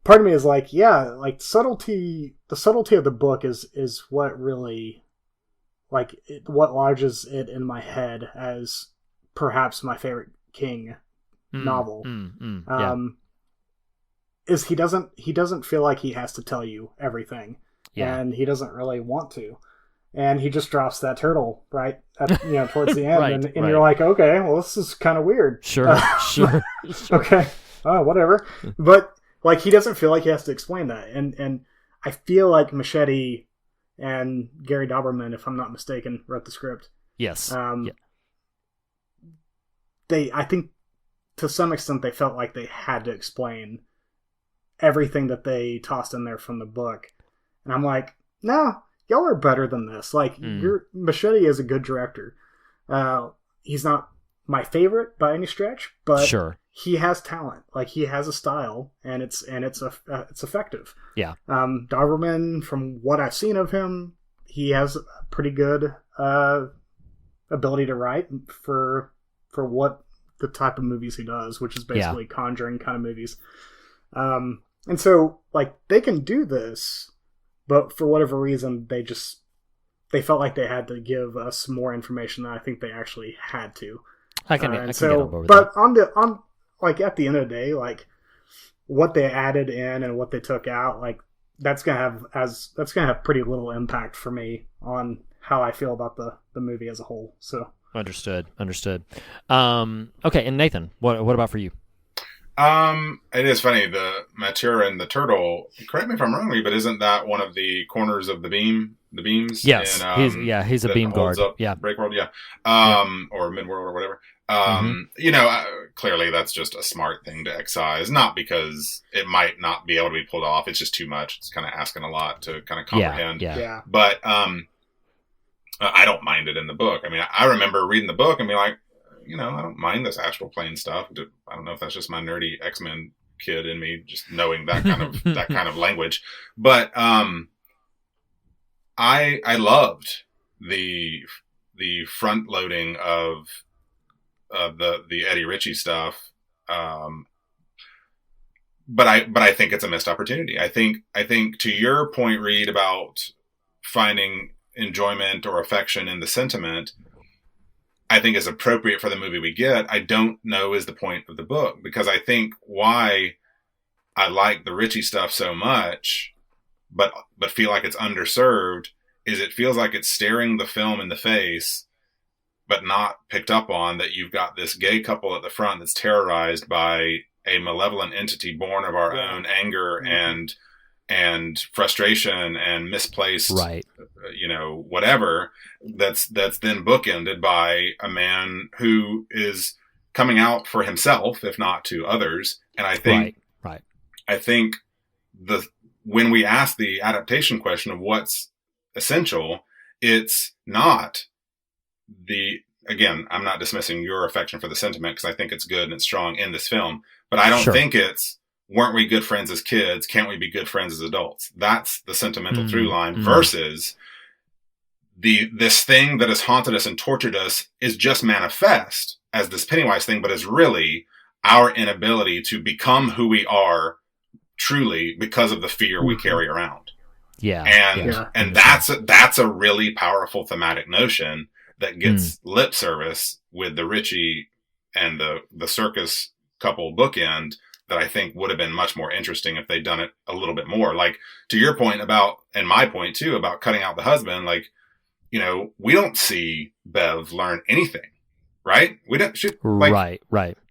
part of me is like, yeah, like subtlety. The subtlety of the book is what really, like, what lodges it in my head as perhaps my favorite King novel. Is he doesn't feel like he has to tell you everything, and he doesn't really want to, and he just drops that turtle right at, towards the end, and you're like, okay, well, this is kind of weird. Sure. Okay, whatever. But like, he doesn't feel like he has to explain that, and I feel like Machete and Gary Dauberman, if I'm not mistaken, wrote the script. Yes. I think to some extent they felt like they had to explain everything that they tossed in there from the book. And I'm like, no, y'all are better than this. Like, Machete is a good director. He's not my favorite by any stretch, but sure, he has talent. Like, he has a style, and it's effective. Yeah. Doberman, from what I've seen of him, he has a pretty good ability to write for what the type of movies he does, which is basically Conjuring kind of movies. And so, like, they can do this, but for whatever reason, they felt like they had to give us more information than I think they actually had to. I can get on board with but that. on like, at the end of the day, like, what they added in and what they took out, like, that's gonna have pretty little impact for me on how I feel about the movie as a whole. So understood. Okay, and Nathan, what about for you? It is funny, the Matura and the turtle, correct me if I'm wrong, but isn't that one of the corners of the beams? Yes, he's a beam guard. Yeah. Breakworld, yeah. Or Midworld or whatever. Clearly that's just a smart thing to excise, not because it might not be able to be pulled off. It's just too much. It's kind of asking a lot to kind of comprehend. Yeah. But, I don't mind it in the book. I mean, I remember reading the book and being like, I don't mind this astral plane stuff. I don't know if that's just my nerdy X-Men kid in me, just knowing that kind of language. But I loved the front loading of the Eddie Ritchie stuff. But I think it's a missed opportunity. I think to your point, Reed, about finding enjoyment or affection in the sentiment, I think is appropriate for the movie we get. I don't know is the point of the book, because I think why I like the Ritchie stuff so much, but feel like it's underserved, is it feels like it's staring the film in the face, but not picked up on that you've got this gay couple at the front that's terrorized by a malevolent entity born of our own anger and frustration and misplaced, whatever, that's then bookended by a man who is coming out for himself, if not to others. And I think, I think when we ask the adaptation question of what's essential, it's not again, I'm not dismissing your affection for the sentiment, because I think it's good and it's strong in this film, but I don't think it's, weren't we good friends as kids? Can't we be good friends as adults? That's the sentimental through line versus this thing that has haunted us and tortured us is just manifest as this Pennywise thing, but is really our inability to become who we are truly because of the fear we carry around. And that's a really powerful thematic notion that gets lip service with the Ritchie and the circus couple bookend, that I think would have been much more interesting if they'd done it a little bit more. Like, to your point about, and my point too, about cutting out the husband, like, we don't see Bev learn anything, right? We don't, right.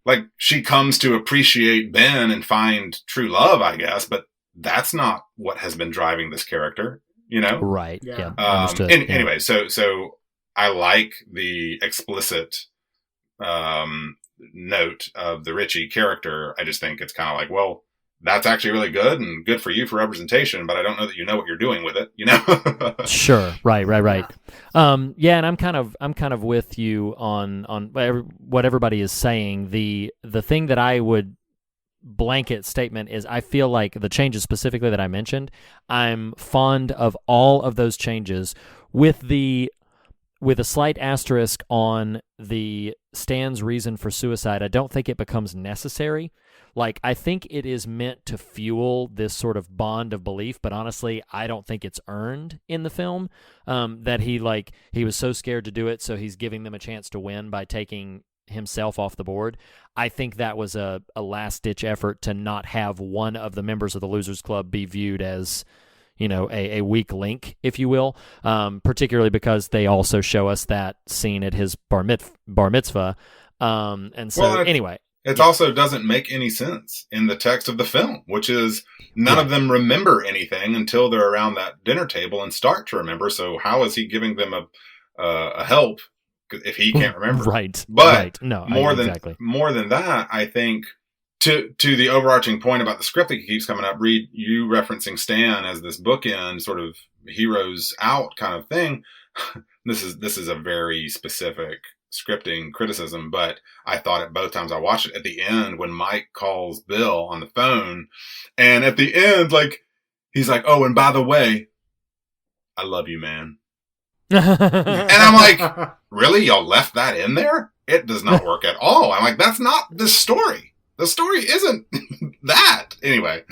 Like, she comes to appreciate Ben and find true love, I guess, but that's not what has been driving this character, Right. Yeah. Understood. Anyway, so I like the explicit, note of the Ritchie character. I just think it's kind of like, well, that's actually really good and good for you for representation, but I don't know that you know what you're doing with it, Sure. Right. And I'm kind of with you on what everybody is saying. The thing that I would blanket statement is, I feel like the changes specifically that I mentioned, I'm fond of all of those changes, with a slight asterisk on the Stan's reason for suicide. I don't think it becomes necessary. Like, I think it is meant to fuel this sort of bond of belief, but honestly, I don't think it's earned in the film, that he was so scared to do it, so he's giving them a chance to win by taking himself off the board. I think that was a last-ditch effort to not have one of the members of the Losers Club be viewed as, a weak link, if you will, particularly because they also show us that scene at his bar mitzvah. And so, anyway. It also doesn't make any sense in the text of the film, which is none of them remember anything until they're around that dinner table and start to remember. So how is he giving them a help if he can't remember? Right. But right. No, more than that, I think to the overarching point about the script that keeps coming up, Reed, you referencing Stan as this bookend sort of heroes out kind of thing. This is a very specific scripting criticism, but I thought it both times I watched it. At the end, when Mike calls Bill on the phone, and at the end, like, he's like, "Oh, and by the way, I love you, man." And I'm like, really? Y'all left that in there? It does not work at all. I'm like, that's not the story. The story isn't that. Anyway,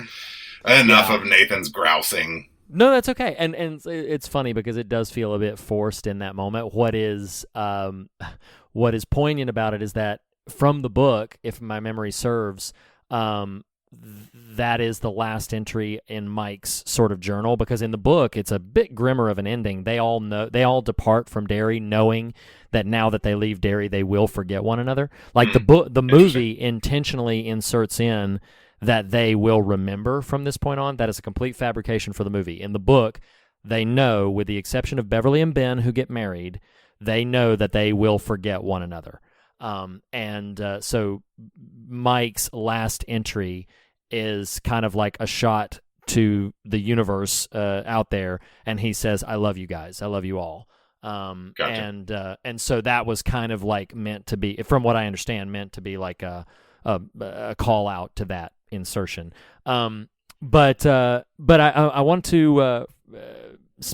enough of Nathan's grousing. No, that's okay. And it's funny because it does feel a bit forced in that moment. What is poignant about it is that from the book, if my memory serves, that is the last entry in Mike's sort of journal, because in the book it's a bit grimmer of an ending. They all depart from Derry knowing that now that they leave Derry they will forget one another. Like the movie intentionally inserts in that they will remember from this point on. That is a complete fabrication for the movie. In the book, they know, with the exception of Beverly and Ben who get married, they know that they will forget one another. So Mike's last entry is kind of like a shot to the universe out there, and he says, "I love you guys. I love you all." Gotcha. And so that was kind of like meant to be, from what I understand, meant to be like a call out to that insertion. But I want to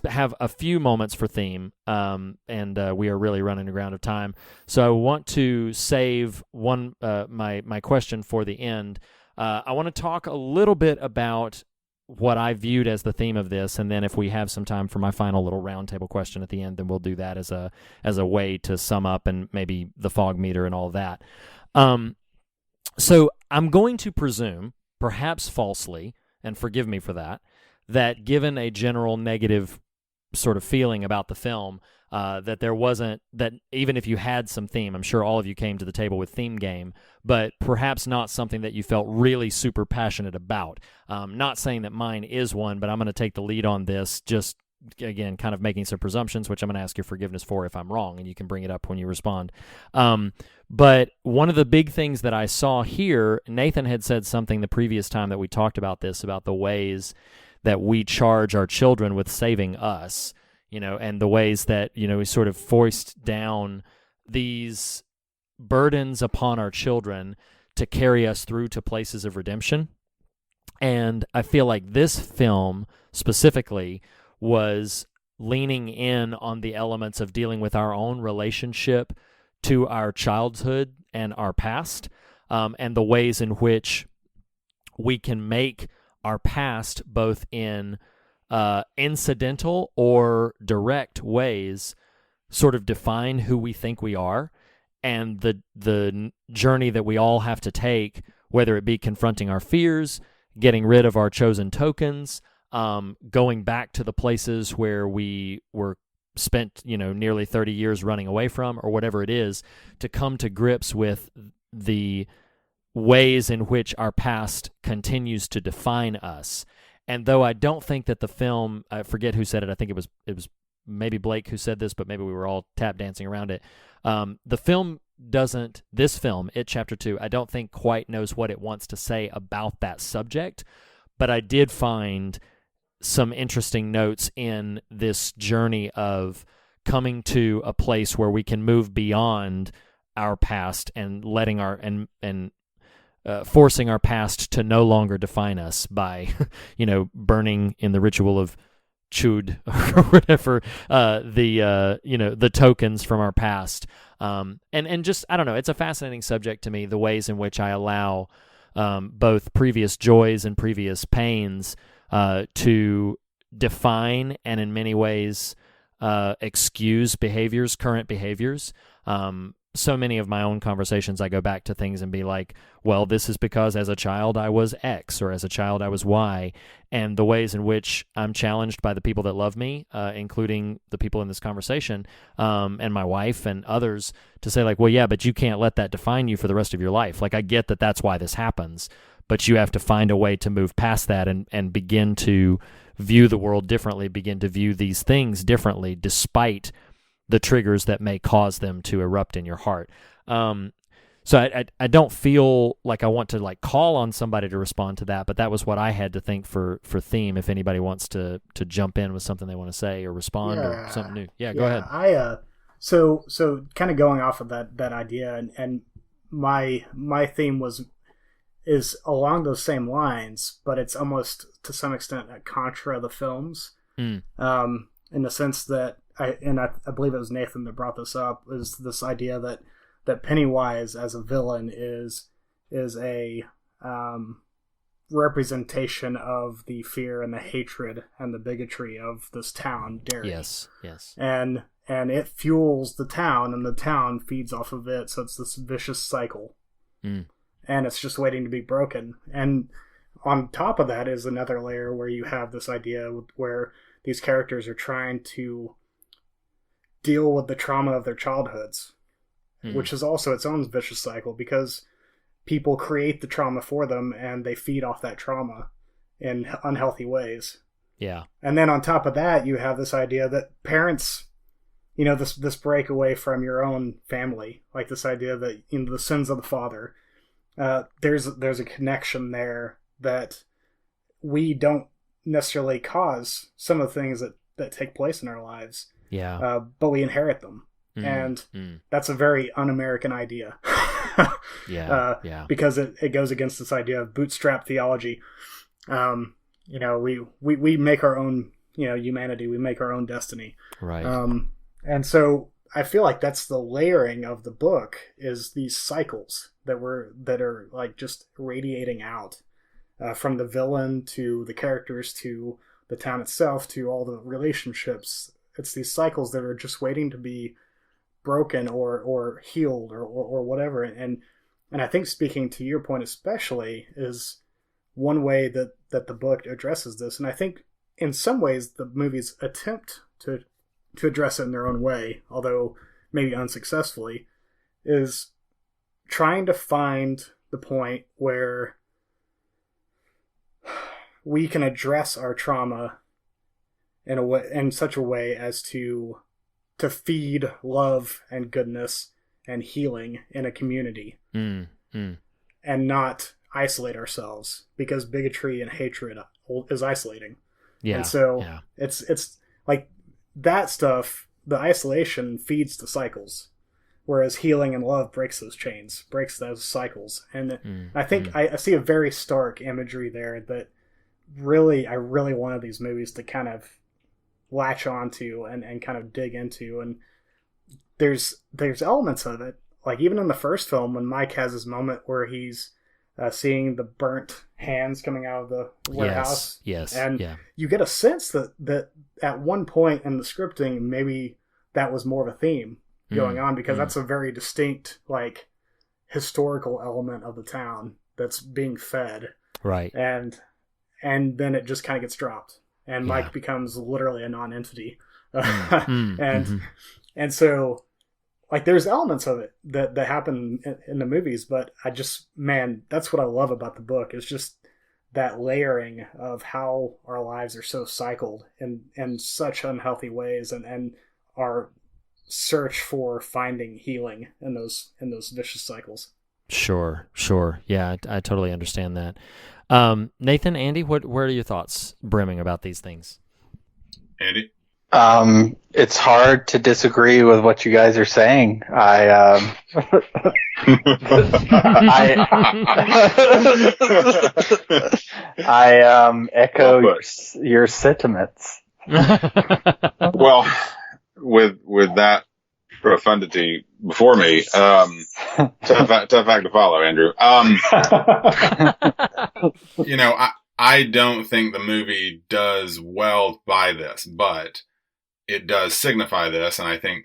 have a few moments for theme, and we are really running aground of time. So I want to save my question for the end. I want to talk a little bit about what I viewed as the theme of this, and then if we have some time for my final little roundtable question at the end, then we'll do that as a way to sum up and maybe the fog meter and all of that. So I'm going to presume, perhaps falsely, and forgive me for that given a general negative sort of feeling about the film, that even if you had some theme, I'm sure all of you came to the table with theme game, but perhaps not something that you felt really super passionate about. Not saying that mine is one, but I'm going to take the lead on this, just, again, kind of making some presumptions, which I'm going to ask your forgiveness for if I'm wrong, and you can bring it up when you respond. But one of the big things that I saw here, Nathan had said something the previous time that we talked about this, about the ways that we charge our children with saving us, and the ways that, we sort of foist down these burdens upon our children to carry us through to places of redemption. And I feel like this film specifically was leaning in on the elements of dealing with our own relationship to our childhood and our past, and the ways in which we can make our past, both in incidental or direct ways, sort of define who we think we are, and the journey that we all have to take, whether it be confronting our fears, getting rid of our chosen tokens, going back to the places where we were spent, nearly 30 years running away from, or whatever it is, to come to grips with the ways in which our past continues to define us. And though I don't think that the film, I forget who said it, I think it was maybe Blake who said this, but maybe we were all tap dancing around it. This film, It Chapter 2, I don't think quite knows what it wants to say about that subject, but I did find some interesting notes in this journey of coming to a place where we can move beyond our past and letting forcing our past to no longer define us by, burning in the ritual of chud or whatever, the tokens from our past. And just, I don't know, it's a fascinating subject to me, the ways in which I allow both previous joys and previous pains to define and in many ways excuse current behaviors. So many of my own conversations, I go back to things and be like, well, this is because as a child I was X, or as a child I was Y, and the ways in which I'm challenged by the people that love me, including the people in this conversation, and my wife and others, to say like, well, yeah, but you can't let that define you for the rest of your life. Like, I get that that's why this happens, but you have to find a way to move past that and begin to view the world differently, begin to view these things differently, despite the triggers that may cause them to erupt in your heart. So I don't feel like I want to like call on somebody to respond to that, but that was what I had to think for theme. If anybody wants to jump in with something they want to say or respond or something new, go ahead. So kind of going off of that idea, and my theme is along those same lines, but it's almost to some extent a contra the films, in the sense that I believe it was Nathan that brought this up, is this idea that Pennywise as a villain is a representation of the fear and the hatred and the bigotry of this town, Derry. Yes. And it fuels the town, and the town feeds off of it, so it's this vicious cycle. And it's just waiting to be broken. And on top of that is another layer where you have this idea where these characters are trying to deal with the trauma of their childhoods, which is also its own vicious cycle, because people create the trauma for them and they feed off that trauma in unhealthy ways. Yeah. And then on top of that, you have this idea that parents, this break away from your own family, like this idea that the sins of the father, there's a connection there that we don't necessarily cause some of the things that take place in our lives. Yeah. But we inherit them. And that's a very un-American idea. Because it goes against this idea of bootstrap theology. We make our own, humanity. We make our own destiny. Right. And so I feel like that's the layering of the book, is these cycles that are like just radiating out, from the villain to the characters to the town itself to all the relationships. It's these cycles that are just waiting to be broken or healed or whatever. And I think, speaking to your point especially, is one way that the book addresses this. And I think in some ways the movies attempt to address it in their own way, although maybe unsuccessfully, is trying to find the point where we can address our trauma in such a way as to feed love and goodness and healing in a community, and not isolate ourselves, because bigotry and hatred is isolating. And so it's like that stuff, the isolation feeds the cycles, whereas healing and love breaks those chains, breaks those cycles. And I think I see a very stark imagery there that I really wanted these movies to kind of latch onto and kind of dig into. And there's elements of it, like even in the first film when Mike has his moment where he's seeing the burnt hands coming out of the warehouse. You get a sense that at one point in the scripting maybe that was more of a theme going on, because that's a very distinct like historical element of the town that's being fed, right? And then it just kind of gets dropped, and Mike becomes literally a non-entity. And so like there's elements of it that happen in the movies, but that's what I love about the book, is just that layering of how our lives are so cycled in such unhealthy ways, and our search for finding healing in those vicious cycles. Sure. Yeah, I totally understand that. Nathan, Andy, what are your thoughts brimming about these things? Andy? It's hard to disagree with what you guys are saying. I echo your sentiments. Well, with that profundity before me, tough act to follow, Andrew. I don't think the movie does well by this, but it does signify this, and I think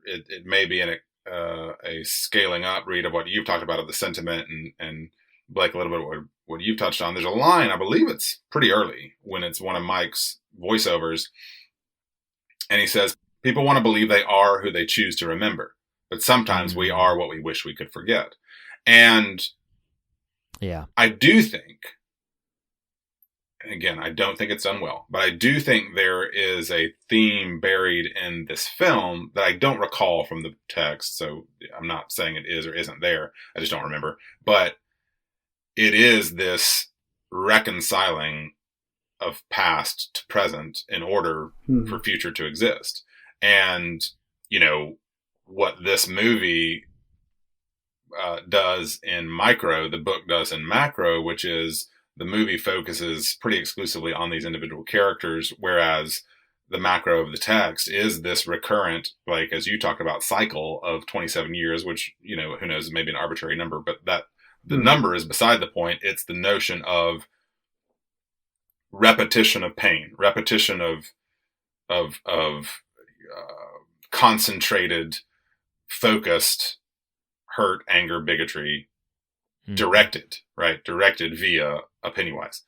it may be in a scaling up read of what you've talked about, of the sentiment, and Blake, a little bit of what you've touched on. There's a line, I believe it's pretty early, when it's one of Mike's voiceovers, and he says, "People want to believe they are who they choose to remember, but sometimes we are what we wish we could forget." And I do think, again, I don't think it's done well, but I do think there is a theme buried in this film that I don't recall from the text. So I'm not saying it is or isn't there. I just don't remember. But it is this reconciling of past to present in order for future to exist. And, you know, what this movie does in micro, the book does in macro, which is the movie focuses pretty exclusively on these individual characters, whereas the macro of the text is this recurrent, like, as you talked about, cycle of 27 years, which, you know, who knows, maybe an arbitrary number, but that the number is beside the point. It's the notion of repetition of pain, repetition of concentrated, focused hurt, anger, bigotry, directed via a Pennywise,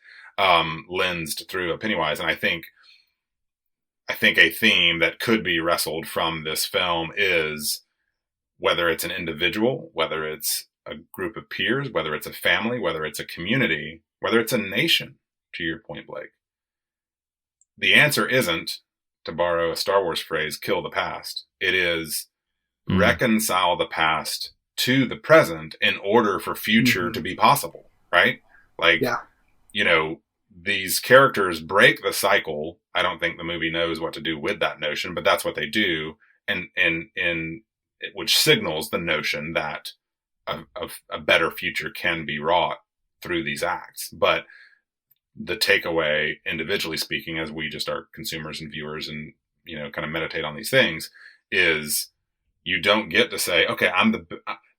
lensed through a Pennywise. And I think a theme that could be wrestled from this film is whether it's an individual, whether it's a group of peers, whether it's a family, whether it's a community, whether it's a nation, to your point, Blake. The answer isn't, to borrow a Star Wars phrase, kill the past. It is reconcile the past to the present in order for future to be possible, right? Like, you know, these characters break the cycle. I don't think the movie knows what to do with that notion, but that's what they do. And which signals the notion that a better future can be wrought through these acts. But the takeaway, individually speaking, as we just are consumers and viewers and, you know, kind of meditate on these things, is you don't get to say, okay,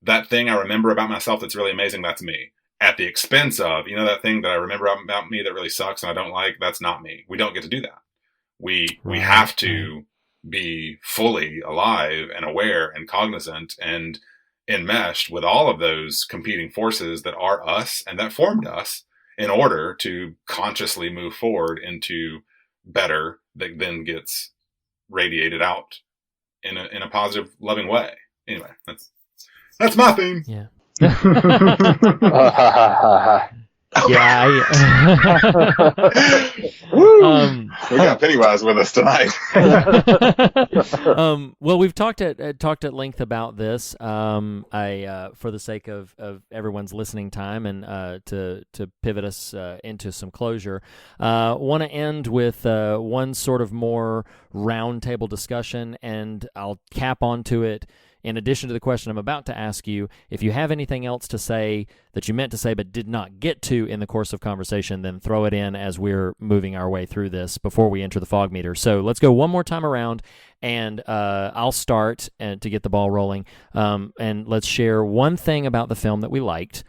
that thing I remember about myself that's really amazing, that's me. At the expense of, you know, that thing that I remember about me that really sucks and I don't like, that's not me. We don't get to do that. We have to be fully alive and aware and cognizant and enmeshed with all of those competing forces that are us and that formed us in order to consciously move forward into better that then gets radiated out in a positive, loving way. Anyway, that's my theme. Yeah. We got Pennywise with us tonight. Well, we've talked at length about this. I for the sake of everyone's listening time and to pivot us into some closure, want to end with one sort of more roundtable discussion, and I'll cap onto it. In addition to the question I'm about to ask you, if you have anything else to say that you meant to say but did not get to in the course of conversation, then throw it in as we're moving our way through this before we enter the fog meter. So let's go one more time around, and I'll start to get the ball rolling. And let's share one thing about the film that we liked,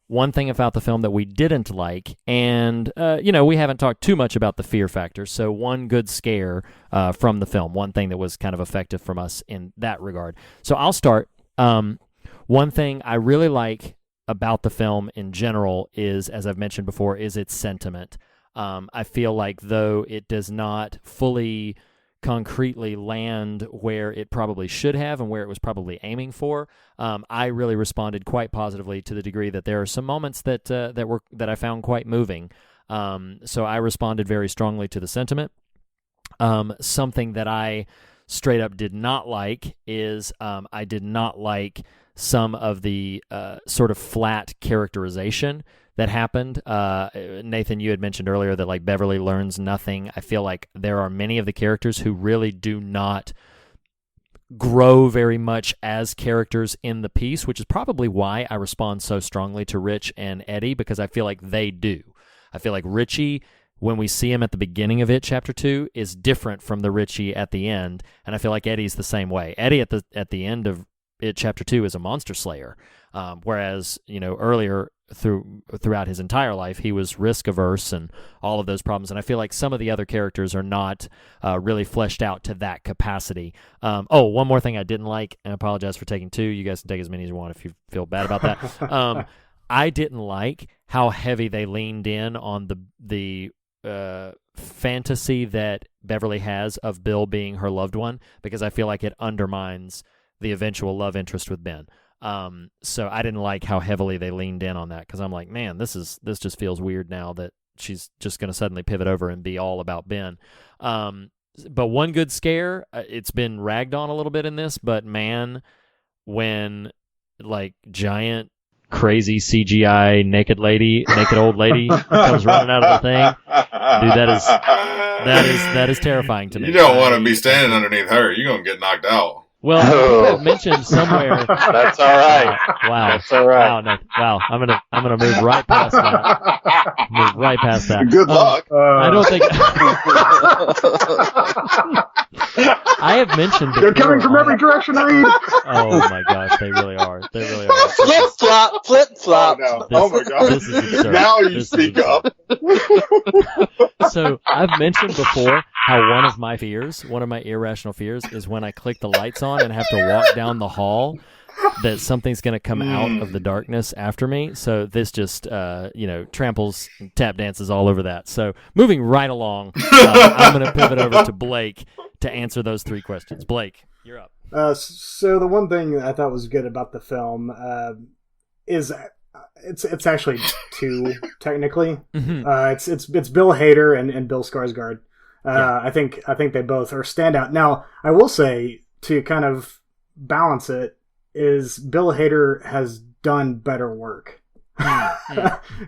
one thing about the film that we didn't like, and, we haven't talked too much about the fear factor, so one good scare from the film, one thing that was kind of effective from us in that regard. So I'll start. One thing I really like about the film in general is, as I've mentioned before, is its sentiment. I feel like though it does not fully concretely land where it probably should have and where it was probably aiming for, I really responded quite positively, to the degree that there are some moments that I found quite moving. So I responded very strongly to the sentiment. Something that I straight up did not like is I did not like some of the sort of flat characterization that happened. Nathan, you had mentioned earlier that like Beverly learns nothing. I feel like there are many of the characters who really do not grow very much as characters in the piece, which is probably why I respond so strongly to Rich and Eddie, because I feel like they do. I feel like Richie, when we see him at the beginning of it, Chapter 2, is different from the Richie at the end, and I feel like Eddie's the same way. Eddie at the end of it, Chapter 2, is a monster slayer, whereas earlier throughout his entire life he was risk averse and all of those problems. And I feel like some of the other characters are not really fleshed out to that capacity. One more thing I didn't like, and I apologize for taking two. You guys can take as many as you want if you feel bad about that. I didn't like how heavy they leaned in on the fantasy that Beverly has of Bill being her loved one, because I feel like it undermines the eventual love interest with Ben. So I didn't like how heavily they leaned in on that, because I'm like, man, this just feels weird now that she's just going to suddenly pivot over and be all about Ben. But one good scare, it's been ragged on a little bit in this, but man, when like giant crazy CGI naked old lady comes running out of the thing, dude, that is terrifying to me. You don't want to be standing underneath her. You're going to get knocked out. Well, you have mentioned somewhere. That's all right. Wow. That's all right. Wow. No, wow. I'm gonna move right past that. Move right past that. Good luck. I don't think. I have mentioned. They're coming from every direction, Reed. Oh my gosh, they really are. They really are. Flip flop, flip flop. Oh, no. My God. This is absurd. Now you This is speak absurd. up. So I've mentioned before how one of my irrational fears, is when I click the lights on and have to walk down the hall, that something's going to come out of the darkness after me. So this just, tramples and tap dances all over that. So moving right along, I'm going to pivot over to Blake to answer those 3 questions. Blake, you're up. So the one thing I thought was good about the film is it's actually 2 technically. It's Bill Hader and Bill Skarsgård. I think they both are standout. Now I will say, to kind of balance it, is Bill Hader has done better work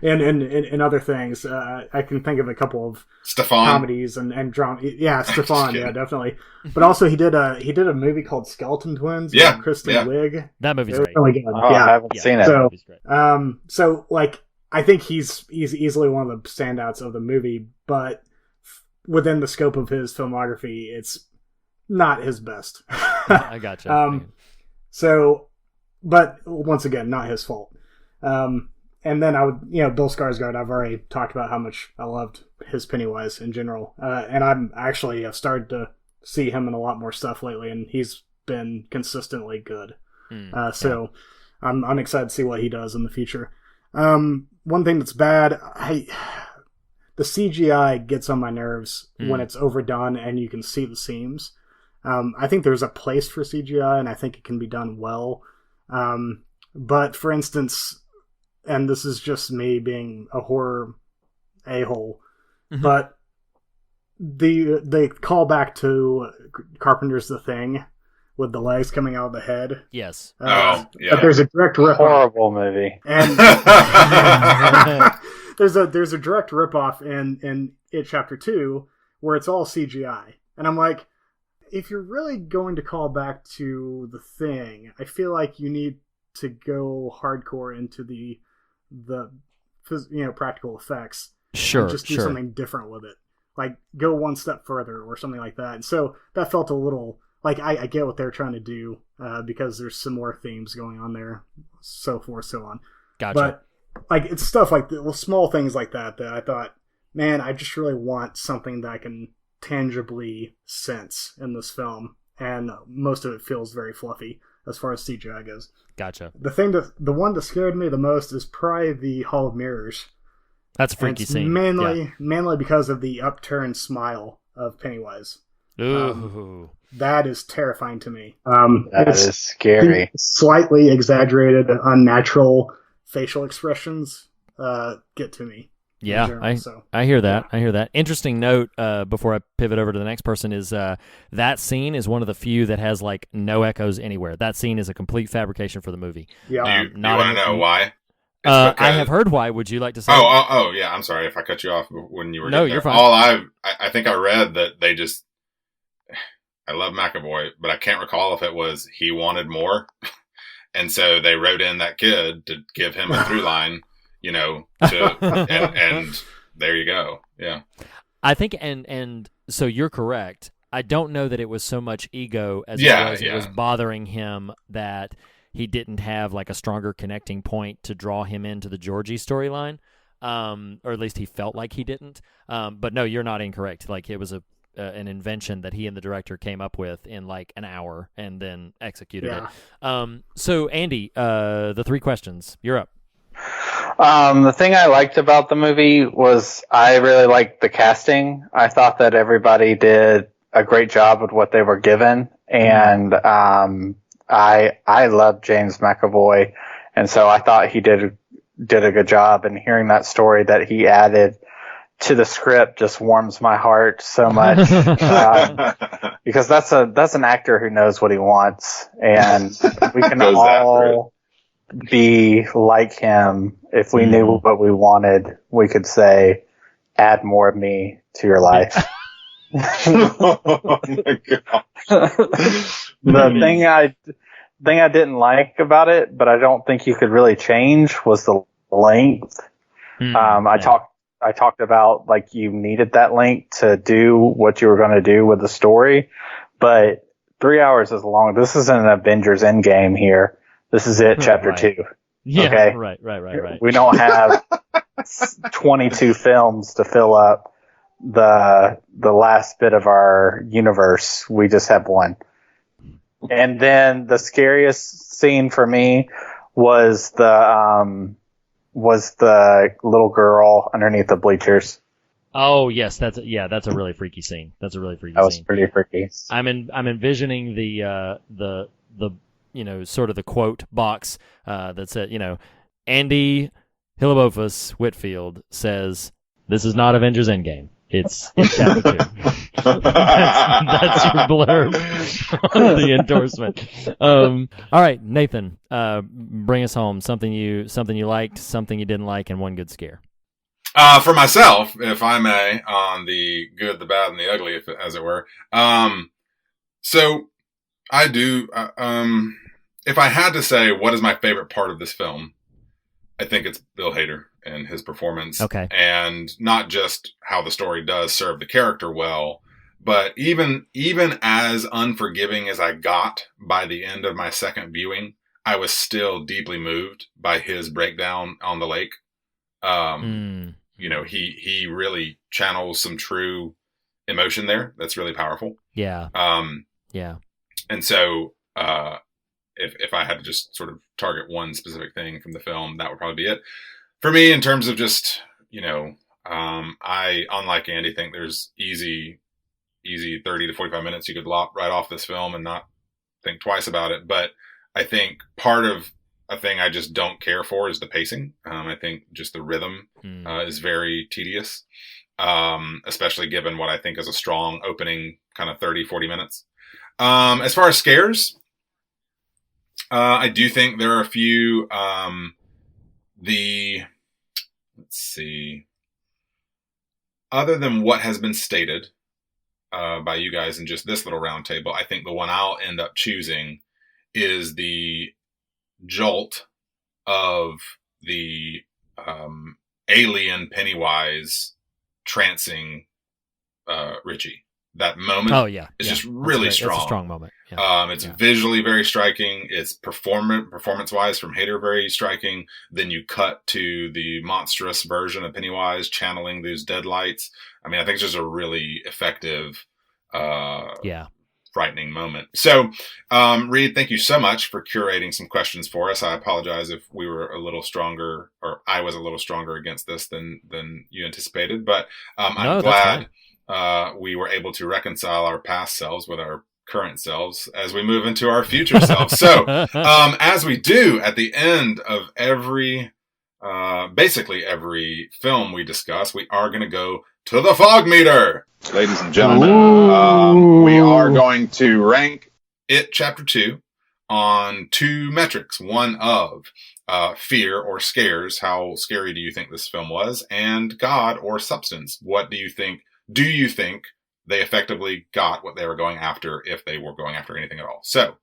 in other things. I can think of a couple of Stefan comedies and drama. Yeah, Stefan. Yeah, definitely. But also he did a movie called Skeleton Twins. Yeah, with Kristen yeah. Wiig. That movie's great. Really good. I haven't seen it. So, so like I think he's easily one of the standouts of the movie, but within the scope of his filmography, it's not his best. I gotcha. So, but once again, not his fault. And then I would, Bill Skarsgård, I've already talked about how much I loved his Pennywise in general. And I've started to see him in a lot more stuff lately, and he's been consistently good. So I'm excited to see what he does in the future. One thing that's bad, the CGI gets on my nerves when it's overdone and you can see the seams. I think there's a place for CGI, and I think it can be done well. But for instance, and this is just me being a horror a-hole, but they call back to Carpenter's The Thing with the legs coming out of the head. Yes. But there's a direct rip-off. Horrible movie. And there's a direct rip-off in It Chapter 2 where it's all CGI. And I'm like, if you're really going to call back to The Thing, I feel like you need to go hardcore into the practical effects. Sure. And just do something different with it. Like, go one step further or something like that. And so that felt a little like, I get what they're trying to do because there's some more themes going on there, so forth, so on. Gotcha. But like, it's stuff like the small things like that I thought, man, I just really want something that I can tangibly sense in this film, and most of it feels very fluffy as far as CGI goes. Gotcha. The one that scared me the most is probably the Hall of Mirrors. That's a freaky scene. Mainly because of the upturned smile of Pennywise. Ooh. That is terrifying to me. That is scary. Slightly exaggerated, unnatural facial expressions get to me. Yeah, general, I hear that. Yeah. I hear that. Interesting note before I pivot over to the next person is that scene is one of the few that has like no echoes anywhere. That scene is a complete fabrication for the movie. Yeah. Do you want to know why? I have heard why. Would you like to say? Oh, yeah. I'm sorry if I cut you off when you were. No, you're fine. I think I read that they just. I love McAvoy, but I can't recall if it was he wanted more, and so they wrote in that kid to give him a through line. And there you go. Yeah. I think, and so you're correct. I don't know that it was so much ego as it was bothering him that he didn't have like a stronger connecting point to draw him into the Georgie storyline, or at least he felt like he didn't. But no, you're not incorrect. Like it was an invention that he and the director came up with in like an hour and then executed it. So Andy, the 3 questions. You're up. The thing I liked about the movie was I really liked the casting. I thought that everybody did a great job with what they were given, and I love James McAvoy, and so I thought he did a good job. And hearing that story that he added to the script just warms my heart so much because that's an actor who knows what he wants, and we can all be like him. If we knew what we wanted, we could say, "Add more of me to your life." Oh my God. The thing I didn't like about it, but I don't think you could really change, was the length. I talked about like you needed that length to do what you were going to do with the story, but 3 hours is long. This isn't an Avengers Endgame here. This is it, chapter 2. Yeah, okay? Right. We don't have 22 films to fill up the last bit of our universe. We just have one. And then the scariest scene for me was the little girl underneath the bleachers. Oh yes, that's a really freaky scene. That was pretty freaky. I'm envisioning the sort of the quote box that said, Andy Hilabofus Whitfield says, "This is not Avengers Endgame. It's chapter 2." that's your blurb on the endorsement. All right, Nathan, bring us home. Something you liked, something you didn't like, and one good scare. For myself, if I may, on the good, the bad, and the ugly, as it were. So I do. If I had to say what is my favorite part of this film, I think it's Bill Hader and his performance. Okay. And not just how the story does serve the character well, but even as unforgiving as I got by the end of my second viewing, I was still deeply moved by his breakdown on the lake. He really channels some true emotion there. That's really powerful. Yeah. Yeah. And so, if I had to just sort of target one specific thing from the film, that would probably be it. For me, in terms of just, I, unlike Andy, think there's easy 30 to 45 minutes you could lop right off this film and not think twice about it. But I think part of a thing I just don't care for is the pacing. I think just the rhythm is very tedious, especially given what I think is a strong opening kind of 30, 40 minutes. As far as scares, I do think there are a few, let's see, other than what has been stated by you guys in just this little round table, I think the one I'll end up choosing is the jolt of the alien Pennywise trancing Richie. That moment is just really strong. That's a strong moment. Yeah. It's visually very striking. It's performance-wise from Hader very striking. Then you cut to the monstrous version of Pennywise channeling those deadlights. I mean, I think it's just a really effective, frightening moment. So, Reed, thank you so much for curating some questions for us. I apologize if we were a little stronger, or I was a little stronger against this than you anticipated, but I'm glad we were able to reconcile our past selves with our current selves as we move into our future selves. So, as we do at the end of basically every film we discuss, we are going to go to the fog meter. Ladies and gentlemen, we are going to rank it, chapter 2, on 2 metrics. One of fear or scares. How scary do you think this film was? And God or substance. What do you think? Do you think they effectively got what they were going after, if they were going after anything at all? So,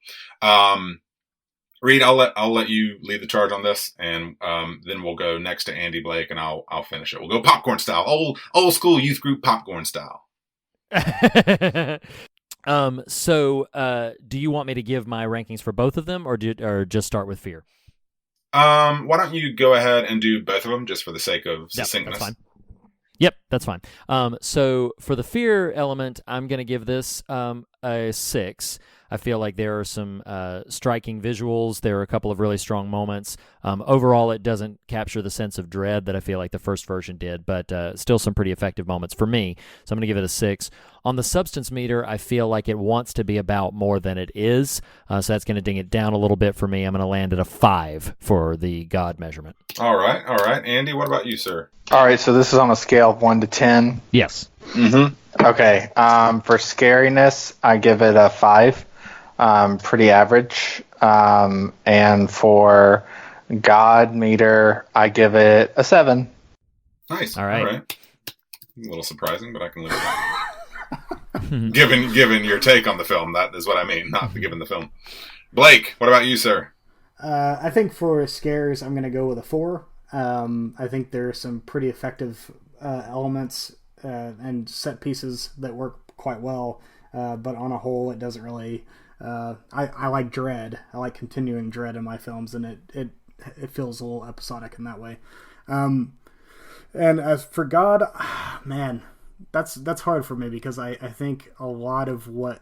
Reed, I'll let you lead the charge on this, and then we'll go next to Andy Blake, and I'll finish it. We'll go popcorn style, old school youth group popcorn style. So, do you want me to give my rankings for both of them, or just start with fear? Why don't you go ahead and do both of them, just for the sake of succinctness? That's fine. Yep, that's fine. So for the fear element, I'm going to give this a 6. I feel like there are some striking visuals. There are a couple of really strong moments. Overall, it doesn't capture the sense of dread that I feel like the first version did, but still some pretty effective moments for me. So I'm going to give it a 6. On the substance meter, I feel like it wants to be about more than it is, so that's going to ding it down a little bit for me. I'm going to land at a 5 for the God measurement. All right. Andy, what about you, sir? All right, so this is on a scale of 1 to 10. Yes. Mm-hmm. Okay. For scariness, I give it a 5. Pretty average. And for God meter, I give it a 7. Nice. All right. A little surprising, but I can live with that. Given your take on the film, that is what I mean, not given the film. Blake, what about you, sir? I think for scares, I'm going to go with a 4. I think there are some pretty effective elements and set pieces that work quite well, but on a whole, it doesn't really. I like dread. I like continuing dread in my films, and it feels a little episodic in that way. And as for God, man, that's hard for me because I think a lot of what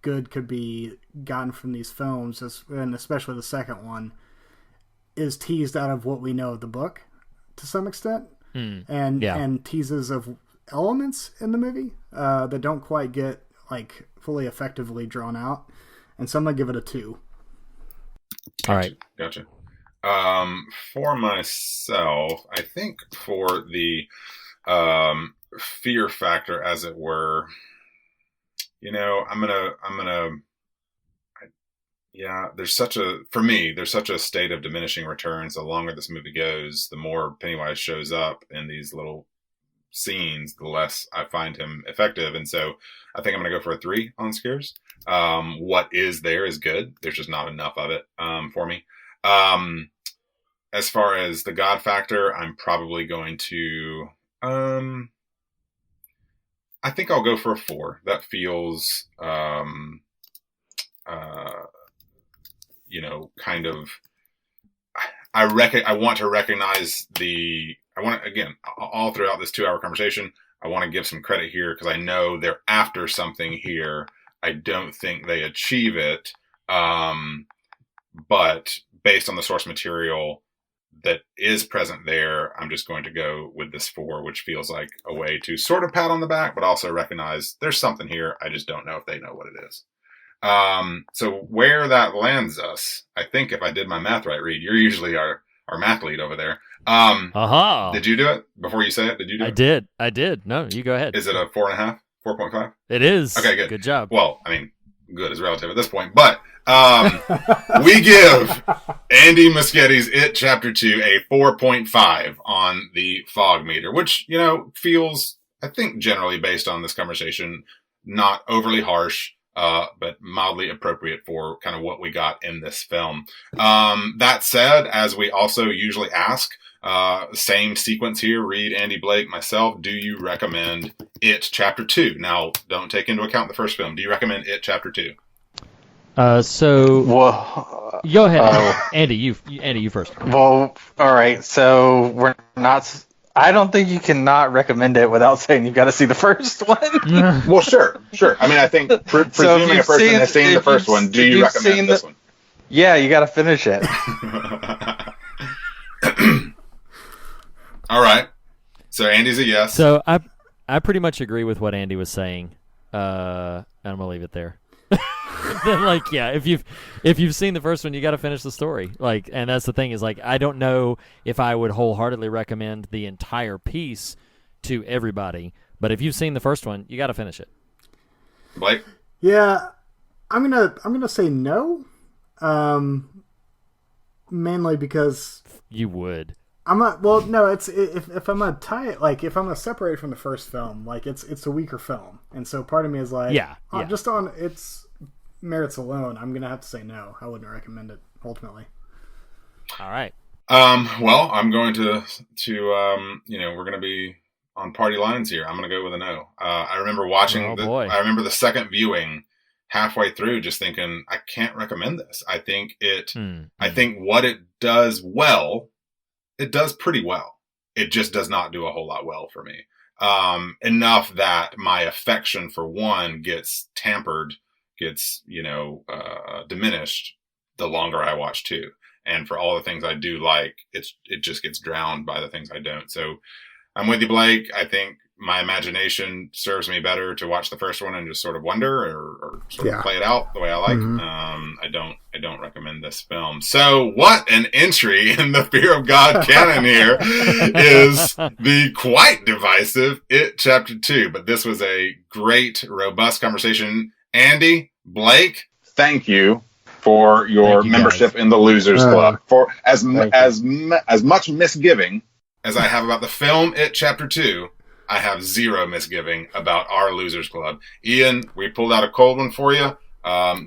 good could be gotten from these films, and especially the second one, is teased out of what we know of the book to some extent, and teases of elements in the movie that don't quite get like fully effectively drawn out. And so I'm gonna give it a 2. All right. Gotcha. For myself, I think for the fear factor, as it were, there's such a state of diminishing returns. The longer this movie goes, the more Pennywise shows up in these little scenes, the less I find him effective. And so I think I'm going to go for a 3 on scares. What is there is good. There's just not enough of it for me. As far as the God factor, I'm probably going to... I think I'll go for a 4. That feels, kind of. I want to recognize again, all throughout this 2-hour conversation, I want to give some credit here because I know they're after something here. I don't think they achieve it, but based on the source material that is present there, I'm just going to go with this 4, which feels like a way to sort of pat on the back, but also recognize there's something here. I just don't know if they know what it is. So where that lands us, I think if I did my math right, Reed, you're usually our math lead over there. Did you do it before you say it? Did you do it? I did. No, you go ahead. Is it a 4.5? 4.5? It is. Okay, good. Good job. Well, I mean, good is relative at this point, but we give Andy Muschietti's It Chapter 2 a 4.5 on the fog meter, which, feels, I think, generally based on this conversation, not overly harsh, but mildly appropriate for kind of what we got in this film. That said, as we also usually ask, same sequence here, Reed, Andy, Blake, myself, do you recommend It Chapter 2? Now, don't take into account the first film. Do you recommend It Chapter 2? Go ahead, Andy. You first. Well, all right. So we're not. I don't think you can not recommend it without saying you've got to see the first one. Well, sure. I mean, I think presuming a person has seen the first one, do you recommend this one? Yeah, you got to finish it. All right. So Andy's a yes. So I pretty much agree with what Andy was saying. And I'm gonna leave it there. Then, if you've seen the first one, you got to finish the story. And that's the thing is, I don't know if I would wholeheartedly recommend the entire piece to everybody, but if you've seen the first one, you got to finish it. Blake? Yeah, I'm gonna say no. Mainly because you would. I'm not. Well, no. It's if I'm gonna tie it, if I'm gonna separate it from the first film, it's a weaker film, and so part of me is just on its merits alone, I'm gonna have to say no. I wouldn't recommend it ultimately. All right. Well, I'm going to we're gonna be on party lines here. I'm gonna go with a no. I remember watching. I remember the second viewing. Halfway through, just thinking, I can't recommend this. I think I think what it does well. It does pretty well. It just does not do a whole lot well for me. Enough that my affection for one gets tampered gets, diminished the longer I watch too. And for all the things I do like, it just gets drowned by the things I don't. So I'm with you, Blake. I think my imagination serves me better to watch the first one and just sort of wonder or sort of play it out the way I like. I don't recommend this film. So what an entry in the Fear of God canon here is the quite divisive It Chapter 2. But this was a great, robust conversation. Andy, Blake, thank you for your membership in the Losers Club. For as much misgiving as I have about the film It Chapter 2, I have zero misgiving about our Losers Club. Ian, we pulled out a cold one for you.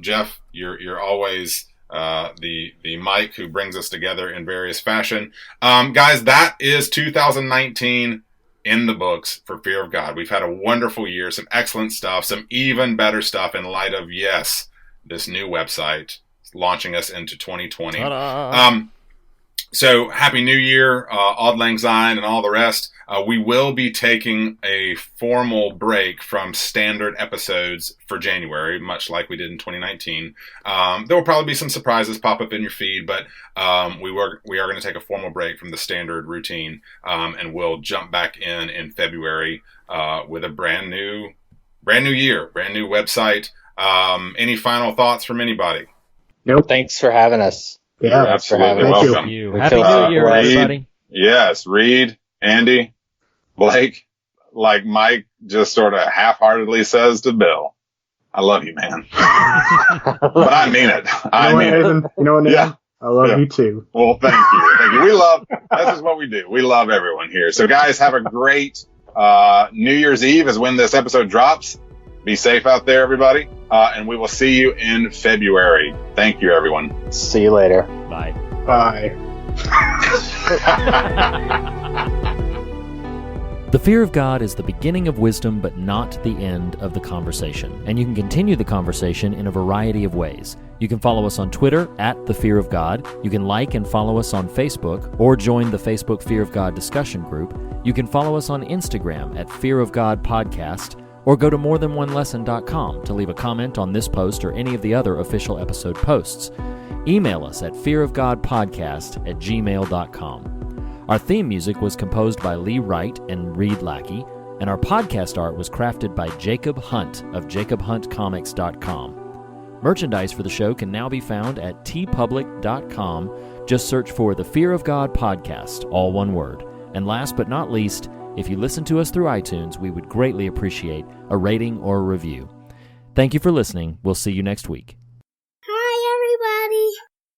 Jeff, you're always the Mike who brings us together in various fashion. Guys, that is 2019 in the books for Fear of God. We've had a wonderful year, some excellent stuff, some even better stuff in light of, yes, this new website launching us into 2020. So happy New Year, Auld Lang Syne, and all the rest. We will be taking a formal break from standard episodes for January, much like we did in 2019. There will probably be some surprises pop up in your feed, but we are going to take a formal break from the standard routine, and we'll jump back in February with a brand new year, brand new website. Any final thoughts from anybody? Nope. Thanks for having us. Yeah, absolutely. Welcome. Happy New Year, everybody. Yes, Reed, Andy, Blake, like Mike just sort of half-heartedly says to Bill, I love you, man. But I mean it. I mean it. You know what, Nathan? Yeah. I love you too. Well, thank you. Thank you. This is what we do. We love everyone here. So guys, have a great New Year's Eve is when this episode drops. Be safe out there, everybody. And we will see you in February. Thank you, everyone. See you later. Bye. Bye. The fear of God is the beginning of wisdom, but not the end of the conversation. And you can continue the conversation in a variety of ways. You can follow us on Twitter @The Fear of God. You can like and follow us on Facebook or join the Facebook Fear of God discussion group. You can follow us on Instagram @Fear of God Podcast, or go to morethanonelesson.com to leave a comment on this post or any of the other official episode posts. Email us at fearofgodpodcast@gmail.com. Our theme music was composed by Lee Wright and Reed Lackey, and our podcast art was crafted by Jacob Hunt of jacobhuntcomics.com. Merchandise for the show can now be found at tpublic.com. Just search for The Fear of God Podcast, all one word. And last but not least, if you listen to us through iTunes, we would greatly appreciate a rating or a review. Thank you for listening. We'll see you next week.